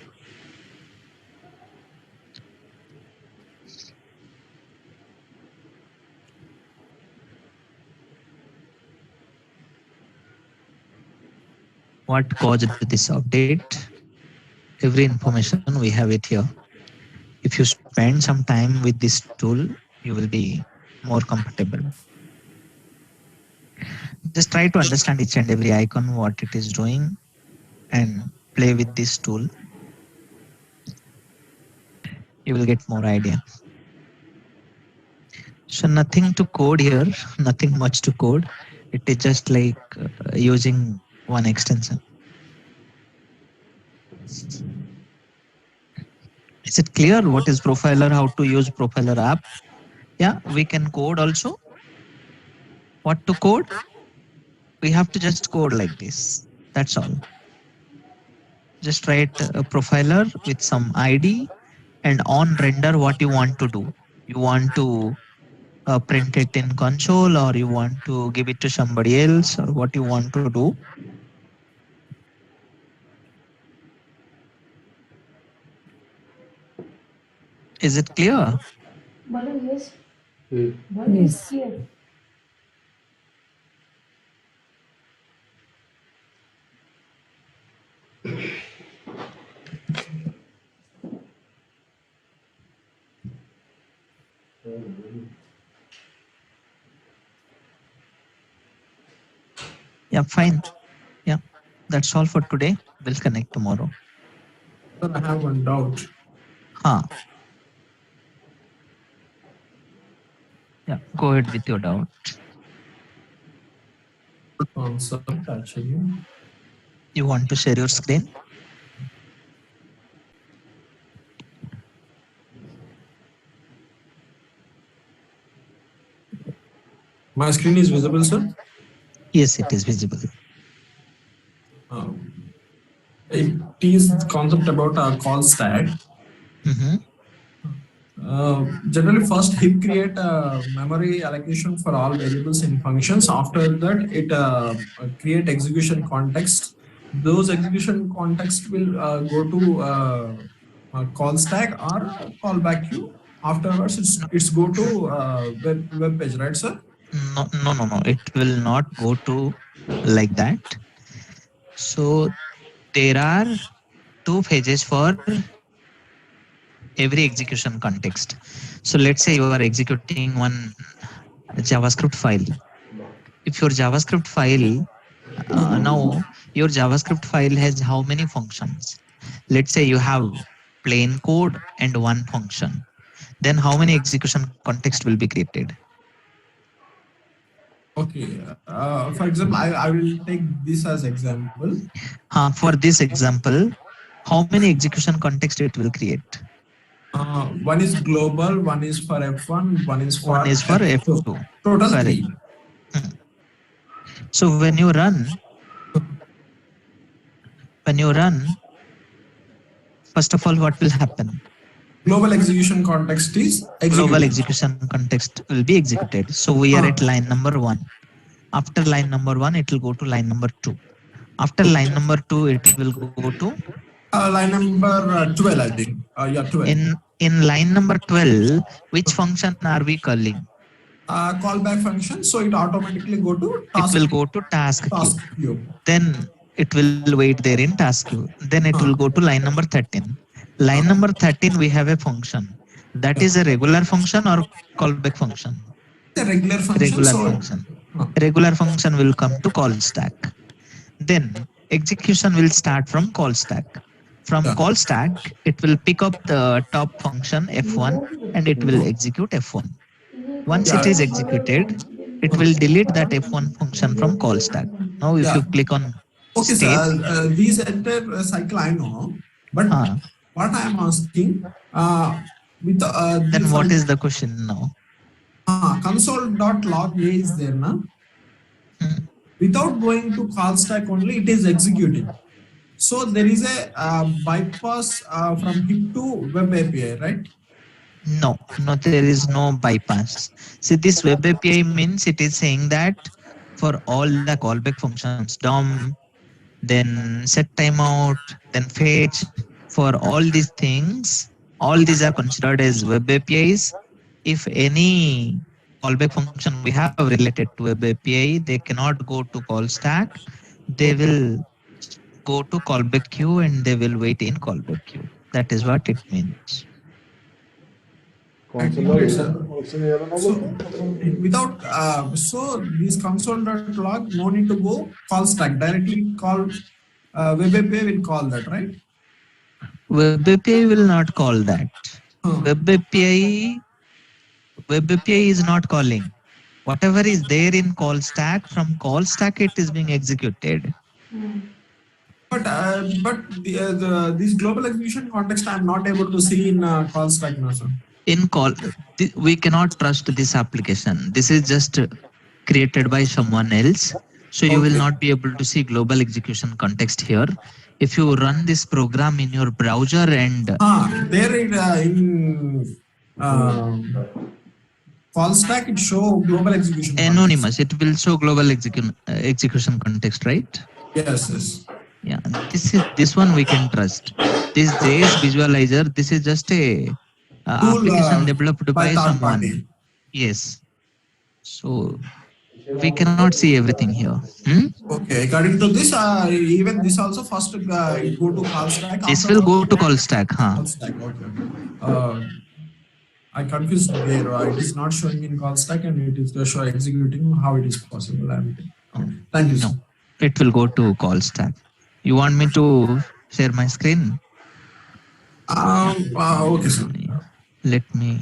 A: what caused this update. Every information we have it here. If you spend some time with this tool, you will be more comfortable. Just try to understand each and every icon, what it is doing, and play with this tool. You will get more idea. So nothing to code here, nothing much to code. It is just like using one extension. Is it clear what is Profiler, how to use Profiler app? Yeah, we can code also. What to code? We have to just code like this. That's all. Just write a Profiler with some ID and on render what you want to do. You want to print it in console, or you want to give it to somebody else, or what you want to do. Is it clear?
B: Balu, yes.
C: Okay.
B: Balu is clear.
A: Yeah, fine. Yeah, that's all for today. We'll connect tomorrow.
I: Sir, I have one doubt.
A: Huh. Yeah, go ahead with your doubt.
I: Concept actually.
A: You want to share your screen?
I: My screen is visible, sir.
A: Yes, it is visible.
I: It is concept about a call stack. Generally, first heap create a memory allocation for all variables in functions. After that, it create execution context. Those execution context will go to a call stack or a callback queue. Afterwards, it's go to web page, right, sir?
A: No. It will not go to like that. So there are two phases for every execution context. So let's say you are executing one JavaScript file. If your JavaScript file, now your JavaScript file has how many functions? Let's say you have plain code and one function. Then how many execution context will be created?
I: Okay. For example, I will take this as example.
A: For this example, how many execution context it will create?
I: One is global, one is for F1, one is for
A: F2.
I: Total
A: Correct.
I: 3.
A: So when you run, first of all, what will happen?
I: Global execution context is executed.
A: Global execution context will be executed. So we are at line number 1. After line number 1, it will go to line number 2. After line number 2, it will go to
I: line number 12, I think. Yeah, 12.
A: In line number 12, which function are we calling?
I: Callback function. So it automatically go to task.
A: It will go to task
I: queue.
A: Then it will wait there in task queue. Then it will go to line number 13. Line number 13, we have a function. That is a regular function or callback function?
I: The regular function.
A: Regular function will come to call stack. Then execution will start from call stack. From call stack, it will pick up the top function F1 and it will execute F1. Once it is executed, it will delete that F1 function from call stack. Now if you click on
I: okay,
A: state,
I: sir, these entire cycle I know, but what I am asking, with
A: then what is the question now?
I: Console.log A is there now. Without going to call stack only, it is executing. So there is a bypass from heap to web API, right?
A: No, there is no bypass. See, this web API means it is saying that for all the callback functions, DOM, then set timeout, then fetch, for all these things, all these are considered as web APIs. If any callback function we have related to web API, they cannot go to call stack. They will go to callback queue and they will wait in callback queue. That is what it means.
C: Console
I: Yes, sir.
C: also error না
I: So
C: বলতে
I: without so this console.log, no need to go call stack, directly call web API will call that, right?
A: Web API will not call that.
I: Huh.
A: Web API is not calling. Whatever is there in call stack, from call stack it is being executed.
I: But this global execution context I'm not able to see in call stack now, sir.
A: In call, we cannot trust this application. This is just created by someone else. So you will
I: Okay.
A: not be able to see global execution context here. If you run this program in your browser and
I: There in call stack it show global execution
A: anonymous, it will show global execution context, right?
I: context. Yes.
A: Yeah, this one we can trust. This JS visualizer, this is just a
I: Tool,
A: application developed
I: by
A: by
I: third
A: someone.
I: party.
A: Yes. So we cannot see everything here.
I: Okay, according to this, even this also first it go to call stack.
A: This
I: after
A: will
I: that
A: go to call stack, huh?
I: call stack. Okay. I confused there. It is not showing in call stack and it is just show executing. How it is possible? Thank you.
A: No,
I: Sir.
A: it will go to call stack. You want me to share my screen?
I: Okay, sir.
A: Let me.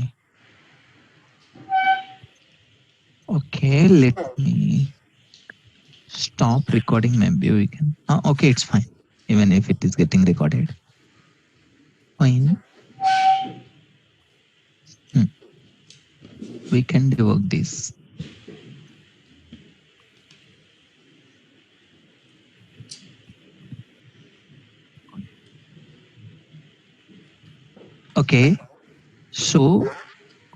A: Okay, let me stop recording. Maybe we can. Okay, it's fine. Even if it is getting recorded. Fine. We can debug this. Okay, so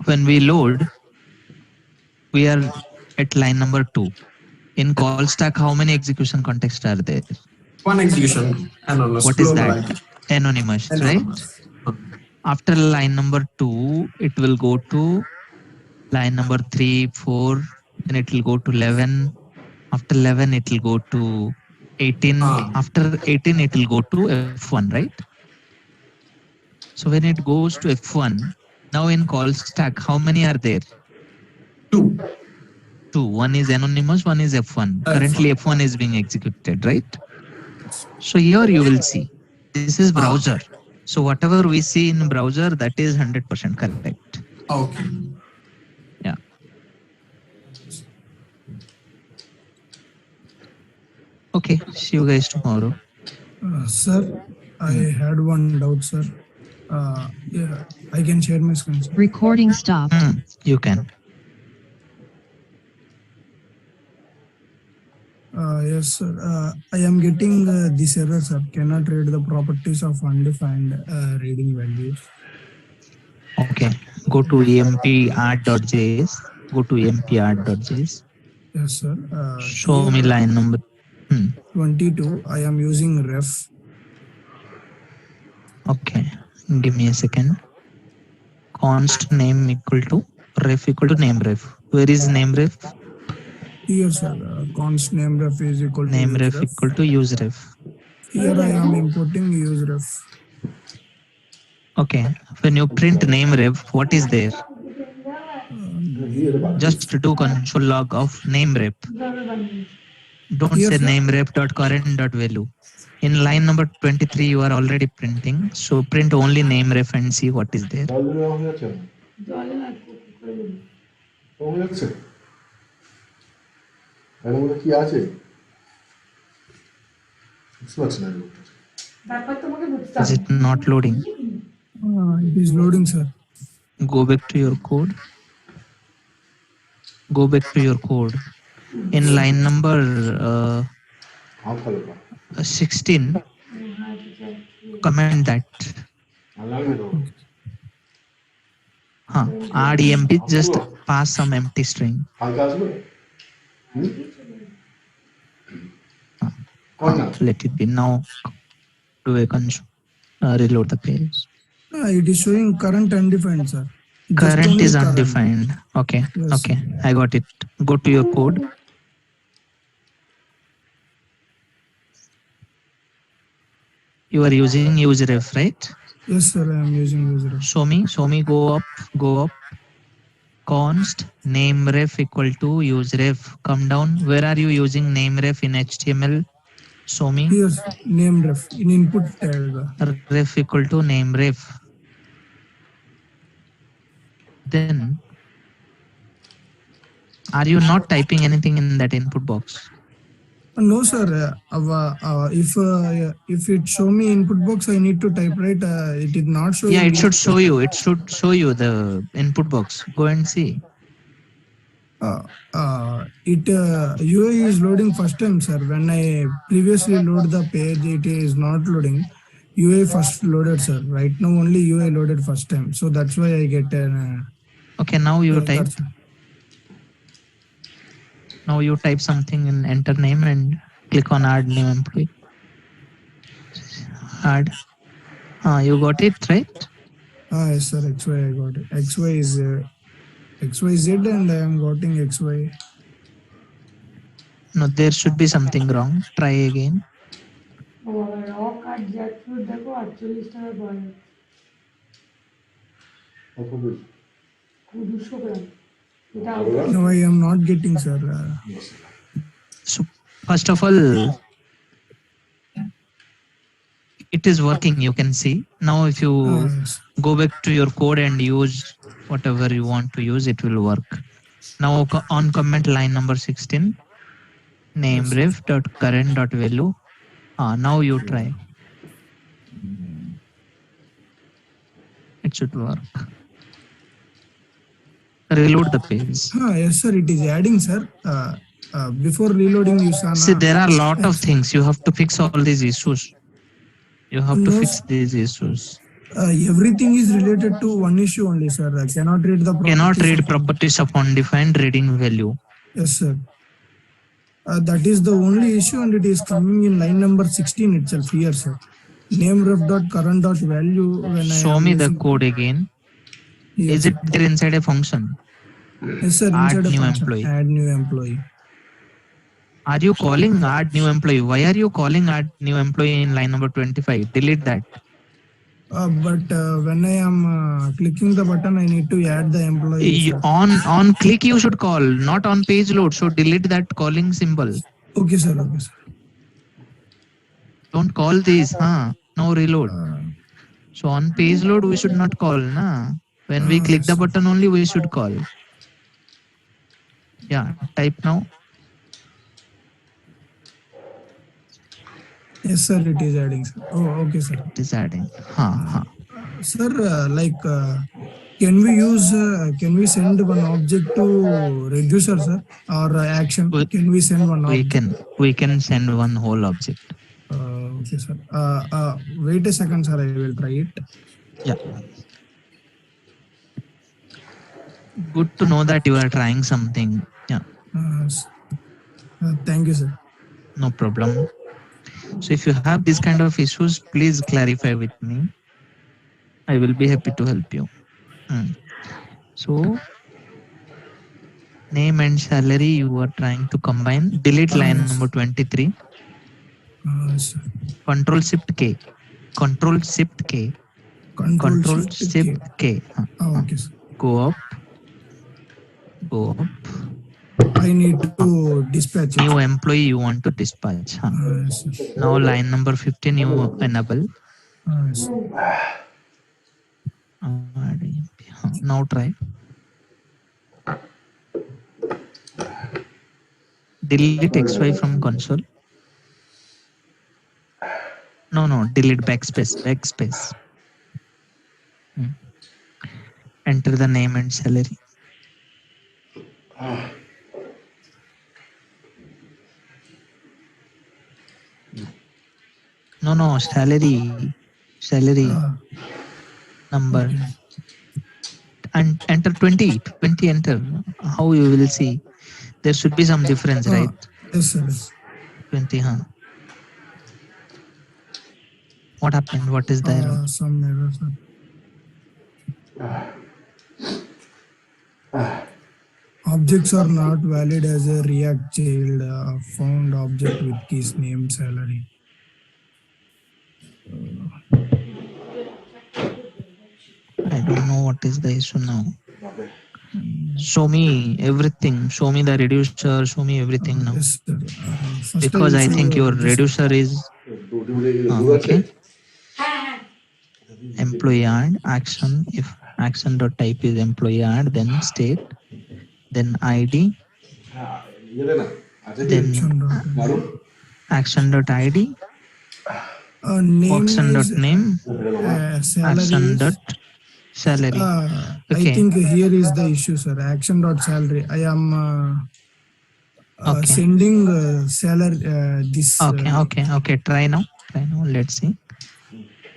A: when we load, we are at line number 2. In call stack, how many execution contexts are there?
I: One execution. Anonymous.
A: What is
I: global
A: that?
I: IP.
A: Anonymous, right?
I: Anonymous.
A: After line number 2, it will go to line number 3, 4, then it will go to 11. After 11, it will go to 18. After 18, it will go to F1, right? So when it goes to F1, now in call stack, how many are there?
I: 2.
A: 2. One is anonymous, one is F1. Currently F1 is being executed, right? So here you will see, this is browser. So whatever we see in browser, that is 100% correct.
I: Okay.
A: Yeah. Okay, see you guys tomorrow.
H: Sir, I had one doubt, sir. Yeah, I can share my screen, sir.
J: Recording stopped.
A: You can.
H: Yes, sir. I am getting this error, sir. Cannot read the properties of undefined reading values.
A: Okay, go to empart.js. Go to empart.js.
H: Yes, sir.
A: Show me line number
H: 22. I am using ref.
A: Okay, give me a second. Const name equal to ref equal to name ref. Where is name ref?
H: Here, sir. Const name ref is equal to
A: Name
H: use
A: ref equal to use ref.
H: Here I am importing use ref.
A: Okay, when you print name ref, what is there? Just do console log of name ref. Don't
H: Yes,
A: say
H: sir.
A: name ref dot current dot value. In line number 23, you are already printing. So print only name ref and see what is there.
C: জল দেওয়া হয়ে যাচ্ছে হয়ে যাচ্ছে এর মধ্যে কি আছে বুঝতে পারছি না
B: ব্যাপার তোমাকে বুঝতে
A: Is it not loading?
H: It is loading, sir.
A: Go back to your code. Go back to your code. In line number
C: হালকা লোকা
A: 16, comment that.
C: লাগবে তো
A: Add emp, just pass some empty string.
C: হালকা আসবে কর না
A: Let it be. Now do a console. Reload the page.
H: It is showing current undefined, sir. Just
A: Current
H: only
A: is
H: current.
A: undefined. Okay.
H: Yes.
A: Okay. I got it. Go to your code. You are using use ref, right?
H: Yes, sir. I am using user.
A: Show me, go up. Const name ref equal to use ref. Come down. Where are you using name ref in HTML? Show me.
H: Here, name ref in input tag.
A: Ref equal to name ref. Then, are you not typing anything in that input box?
H: No, sir. If it show me input box, I need to type, right. It is not showing.
A: Yeah, it should show you. It should show you the input box. Go and see.
H: UI is loading first time, sir. When I previously load the page, it is not loading. UI first loaded, sir. Right now only UI loaded first time, so that's why I get an.
A: Okay, now you type.
H: that's-
A: Now you type something in enter name and click on add new employee. Add. You got it, right?
H: Yes, sir. XY I got it. XY is XYZ, and I am getting XY.
A: No, there should be something wrong. Try again.
B: Rock काट jackfruit देखो 48 টাকা বলে
C: কত বেশ
B: 200 গ্রাম এটা
H: No, I am not getting, sir.
A: So first of all, it is working. You can see now. If you
H: Yes.
A: go back to your code and use whatever you want to use, it will work. Now on comment line number 16, name ref dot current dot value. Now you try. It should work. Reload the page.
H: Yes, sir. It is adding, sir. Before reloading, you saw.
A: See, there are a lot of things. You have to fix all these issues. You have to
H: No,
A: fix these issues.
H: Everything is related to one issue only, sir. I cannot read the
A: Cannot
H: properties
A: read
H: of-
A: properties of undefined reading value.
H: Yes, sir. That is the only issue, and it is coming in line number 16 itself here, sir. Name ref dot current dot value. When I
A: Show
H: am
A: me the
H: using-
A: code again.
H: Yes,
A: Is it there inside a function?
H: yes, sir.
A: add
H: Inside a
A: new
H: function,
A: employee?
H: Add new employee.
A: Are you calling add new employee? Why are you calling add new employee in line number 25? Delete that.
H: But when I am clicking the button, I need to add the employee. sir.
A: On click you should call, not on page load. So delete that calling symbol.
H: Okay, sir. Okay, sir.
A: Don't call these. Now reload. So on page load we should not call. When we click the button only we should call. Yeah, type now.
H: Yes, sir. It is adding, sir. Oh, okay, sir.
A: It is adding.
H: Sir, can we use? Can we send one object to reducer, sir, or action? Can we send one object?
A: We can send one whole object.
H: Okay, sir. Wait a second, sir. I will try it.
A: Yeah. Good to know that you are trying something. Yeah,
H: Thank you, sir.
A: no problem. So if you have this kind of issues, please clarify with me. I will be happy to help you. So name and salary you are trying to combine. Delete line number 23.
H: Sir.
A: Control Shift K. Control Shift K. Control Shift K.
H: Okay, sir.
A: Go up.
H: I need to dispatch it.
A: New employee you want to dispatch.
H: Sir.
A: Now line number 15 you enable.
H: Sir.
A: Now try. Delete XY from console. No, delete backspace. Enter the name and salary. No, salary number. And enter 20, enter. How you will see? There should be some difference, right?
H: Yes, sir.
A: 20, What happened? What is the error?
H: Some error, sir. Objects are not valid as a React child. Found object with keys name salary.
A: don't know what is the issue now. Show me everything. Show me the reducer. Show me everything now.
H: Yes, sir. First
A: Because I
H: will
A: think
H: show
A: your
H: this.
A: reducer is okay. Employee add action. If action dot type is employee add, then state, then ID, then action dot ID,
H: Name
A: action dot
H: is
A: name,
H: salary
A: action
H: is.
A: dot salary.
H: I
A: Okay.
H: think here is the issue, sir. Action dot salary. I am
A: Okay.
H: sending salary this.
A: Okay. Try now. Let's see.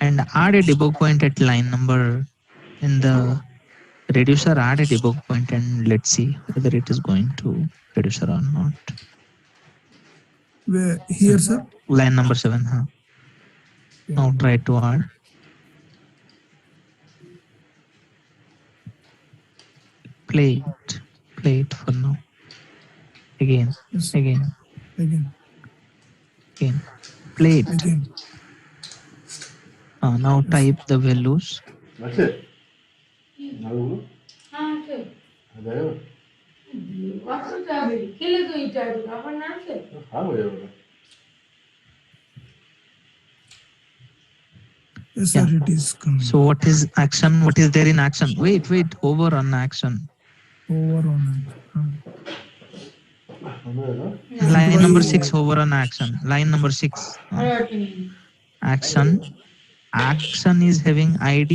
A: And add a debug point at line number in the reducer. Add a debug point and let's see whether it is going to reducer or not.
H: Here, sir.
A: Line number 7. Now try to add. Play it for now. Again.
H: Yes.
A: Again. Play it.
H: Again.
A: Now type the values.
C: আছে নাড়ুগুলো
B: हाँ আছে
C: দেয়
B: কতটা হবে খেলে তো এটা আবার না আছে
C: খারাপ হয়ে যাবে
H: Yes, sir. It is coming.
A: So what is action? What is there in action? Wait. Over on action.
H: Over on it.
A: Line number 6 over on action. Line number 6. Action. Action is having ID,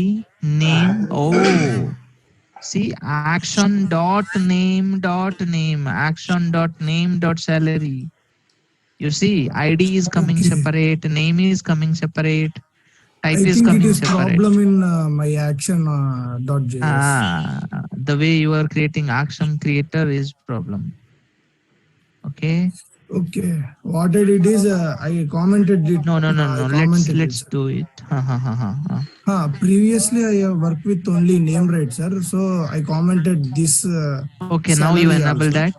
A: name. Oh, see, action dot name. Action dot name dot salary. You see, ID is coming
H: Okay.
A: separate. Name is coming separate. Type
H: I
A: is
H: think it
A: coming
H: is
A: separate.
H: problem in my action dot JS.
A: The way you are creating action creator is problem. Okay.
H: Okay. What I did is I commented it.
A: No.
H: I commented
A: Let's
H: it.
A: do it.
H: Previously I have worked with only name right, sir. So I commented this.
A: Okay. Now you
H: salary
A: enable
H: also.
A: that.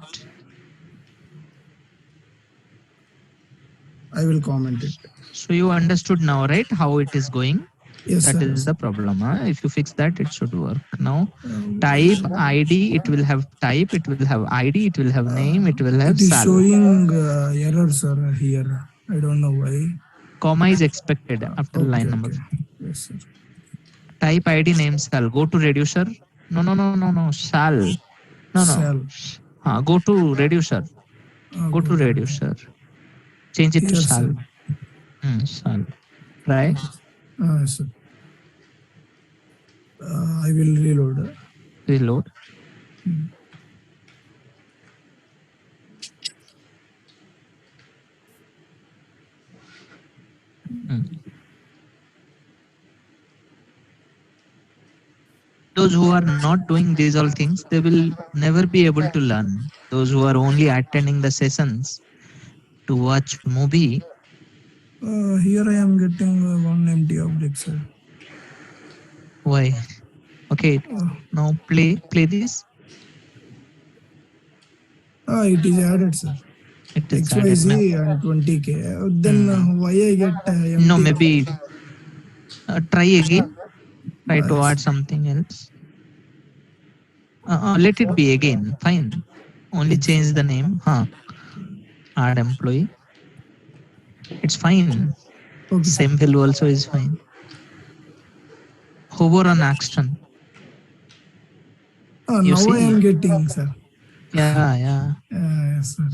H: I will comment it.
A: So you understood now, right? How it is going.
H: Yes,
A: That
H: sir.
A: is the problem. If you fix that, it should work. Now type ID. It will have type. It will have ID. It will have name. It will have
H: It is
A: sal.
H: showing error, sir. Here. I don't know why.
A: Comma is expected after line number.
H: Yes, sir.
A: Type ID name sal. Go to reducer. No. Sal. No.
H: Sal.
A: Go to reducer. Go to reducer. Change it to
H: Here,
A: sal.
H: sir.
A: Sal. Right.
H: Yes, sir. I will reload.
A: Reload. Those who are not doing these all things, they will never be able to learn. Those who are only attending the sessions to watch movie,
H: Here I am getting one empty object, sir.
A: why? Okay, now play this.
H: It is added, sir.
A: It is added
H: XYZ
A: now.
H: and 20K. Then why I get empty?
A: No, maybe try again. Try to add something else. Let it be again. Fine. Only change the name. Add employee. It's fine.
H: Okay.
A: Same value also is fine. Hover on action. You
H: Now
A: see?
H: I am getting, sir.
A: Yeah.
H: Yes, sir.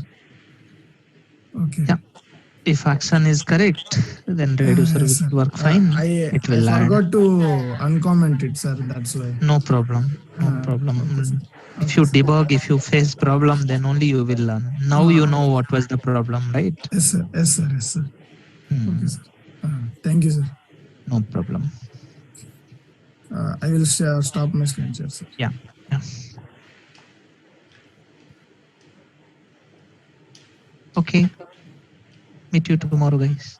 H: Okay.
A: Yeah. If action is correct, then reducer
H: Yes,
A: will
H: sir.
A: work fine.
H: I
A: It will add.
H: forgot to uncomment it, sir. That's why.
A: No problem.
H: Okay, sir.
A: If you debug, if you face problem, then only you will learn. Now you know what was the problem, right?
H: Yes, sir. Okay, sir. Thank you, sir.
A: No problem.
H: I will stop my screen share, sir.
A: Yeah. Okay. Meet you tomorrow, guys.